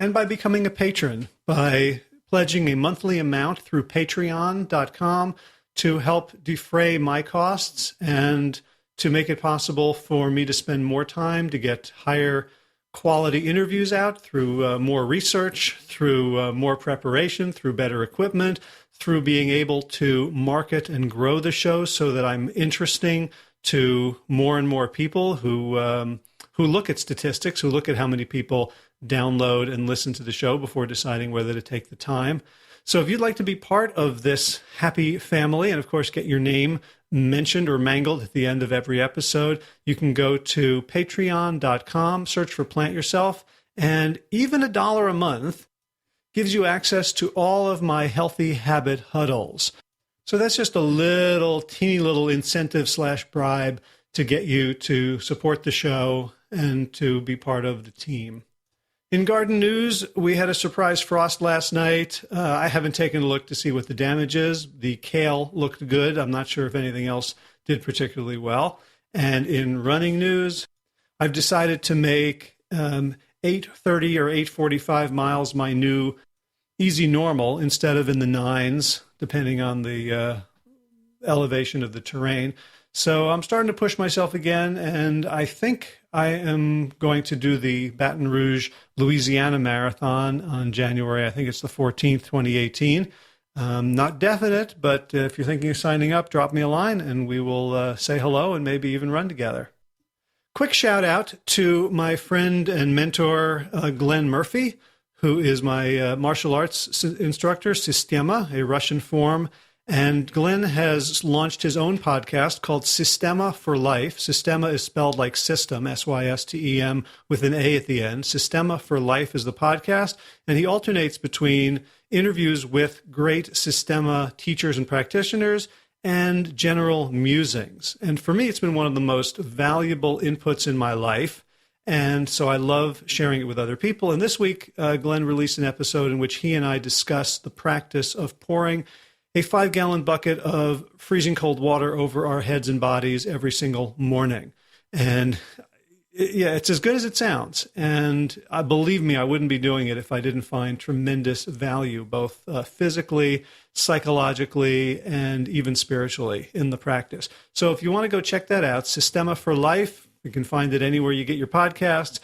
and by becoming a patron by pledging a monthly amount through patreon.com to help defray my costs and to make it possible for me to spend more time to get higher quality interviews out through more research, through more preparation, through better equipment, through being able to market and grow the show so that I'm interesting to more and more people who look at statistics, who look at how many people download and listen to the show before deciding whether to take the time. So if you'd like to be part of this happy family and, of course, get your name mentioned or mangled at the end of every episode, you can go to patreon.com, search for Plant Yourself, and even $1 a month gives you access to all of my healthy habit huddles. So that's just a teeny little incentive/bribe to get you to support the show and to be part of the team. In garden news, we had a surprise frost last night. I haven't taken a look to see what the damage is. The kale looked good. I'm not sure if anything else did particularly well. And in running news, I've decided to make 8:30 or 8:45 miles my new easy normal instead of in the 9s, depending on the elevation of the terrain. So I'm starting to push myself again, and I think I am going to do the Baton Rouge, Louisiana Marathon on January, I think it's the 14th, 2018. Not definite, but if you're thinking of signing up, drop me a line, and we will say hello and maybe even run together. Quick shout out to my friend and mentor, Glenn Murphy, who is my martial arts instructor, Sistema, a Russian form. And Glenn has launched his own podcast called Sistema for Life. Sistema is spelled like system, S-Y-S-T-E-M, with an A at the end. Sistema for Life is the podcast. And he alternates between interviews with great Sistema teachers and practitioners and general musings. And for me, it's been one of the most valuable inputs in my life. And so I love sharing it with other people. And this week, Glenn released an episode in which he and I discuss the practice of pouring a 5-gallon bucket of freezing cold water over our heads and bodies every single morning. And yeah, it's as good as it sounds. And believe me, I wouldn't be doing it if I didn't find tremendous value, both physically, psychologically, and even spiritually in the practice. So if you want to go check that out, Sistema for Life, you can find it anywhere you get your podcasts.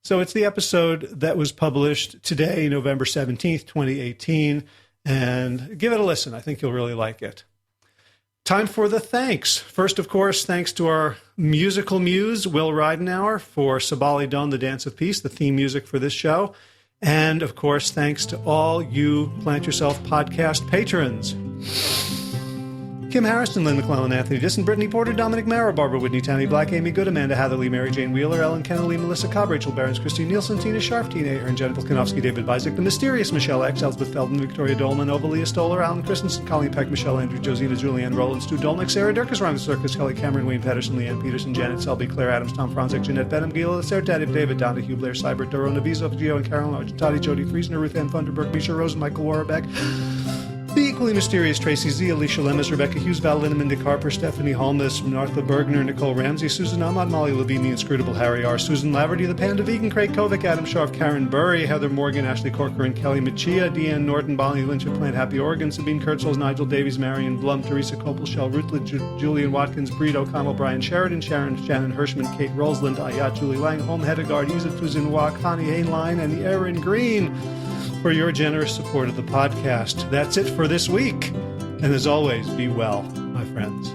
So it's the episode that was published today, November 17th, 2018. And give it a listen. I think you'll really like it. Time for the thanks. First, of course, thanks to our musical muse, Will Ridenauer, for Sabali Dawn, the Dance of Peace, the theme music for this show. And, of course, thanks to all you Plant Yourself podcast patrons. Kim Harrison, Lynn McClellan, Anthony Disson, Brittany Porter, Dominic Mara, Barbara Whitney, Tammy Black, Amy Good, Amanda Hatherley, Mary Jane Wheeler, Ellen Kennelly, Melissa Cobb, Rachel Behrens, Christine Nielsen, Tina Sharf, Tina Ahern, Jennifer Kanofsky, David Bizek, The Mysterious Michelle X, Elizabeth Feldman, Victoria Dolman, Ovalia Stoller, Alan Christensen, Colleen Peck, Michelle Andrew, Josina, Julianne Rowland, Stu Dolnick, Sarah Durkis, Rhymes Circus, Kelly Cameron, Wayne Patterson, Leanne Peterson, Janet Selby, Claire Adams, Tom Franzik, Jeanette Benham, Gila, Sarah Taddev, David Donahue, Blair Seibert, Doro Navizov, Gio and Carolyn Argentati, Jody Friesner, Ruth Ann Funderburg, Misha Rosen, Michael Warbeck, the equally mysterious Tracy Z, Alicia Lemus, Rebecca Hughes, Val Linneman, Dick Harper, Stephanie Holmes, Martha Bergner, Nicole Ramsey, Susan Ahmad, Molly Levine, the Inscrutable Harry R., Susan Laverty, the Panda Vegan, Craig Kovic, Adam Scharf, Karen Burry, Heather Morgan, Ashley Corcoran, Kelly Machia, Deanne Norton, Bonnie Lynch of Plant Happy Oregon, Sabine Kurtzels, Nigel Davies, Marion Blum, Teresa Copel, Shell Rutledge, Julian Watkins, Breed O'Connell, Brian Sheridan, Sharon, Shannon Hirschman, Kate Rosland, Ayat, Julie Lang, Home Hedegaard, Isa Tuzinwa, Connie Hainline, and the Erin Green for your generous support of the podcast. That's it for this week. And as always, be well, my friends.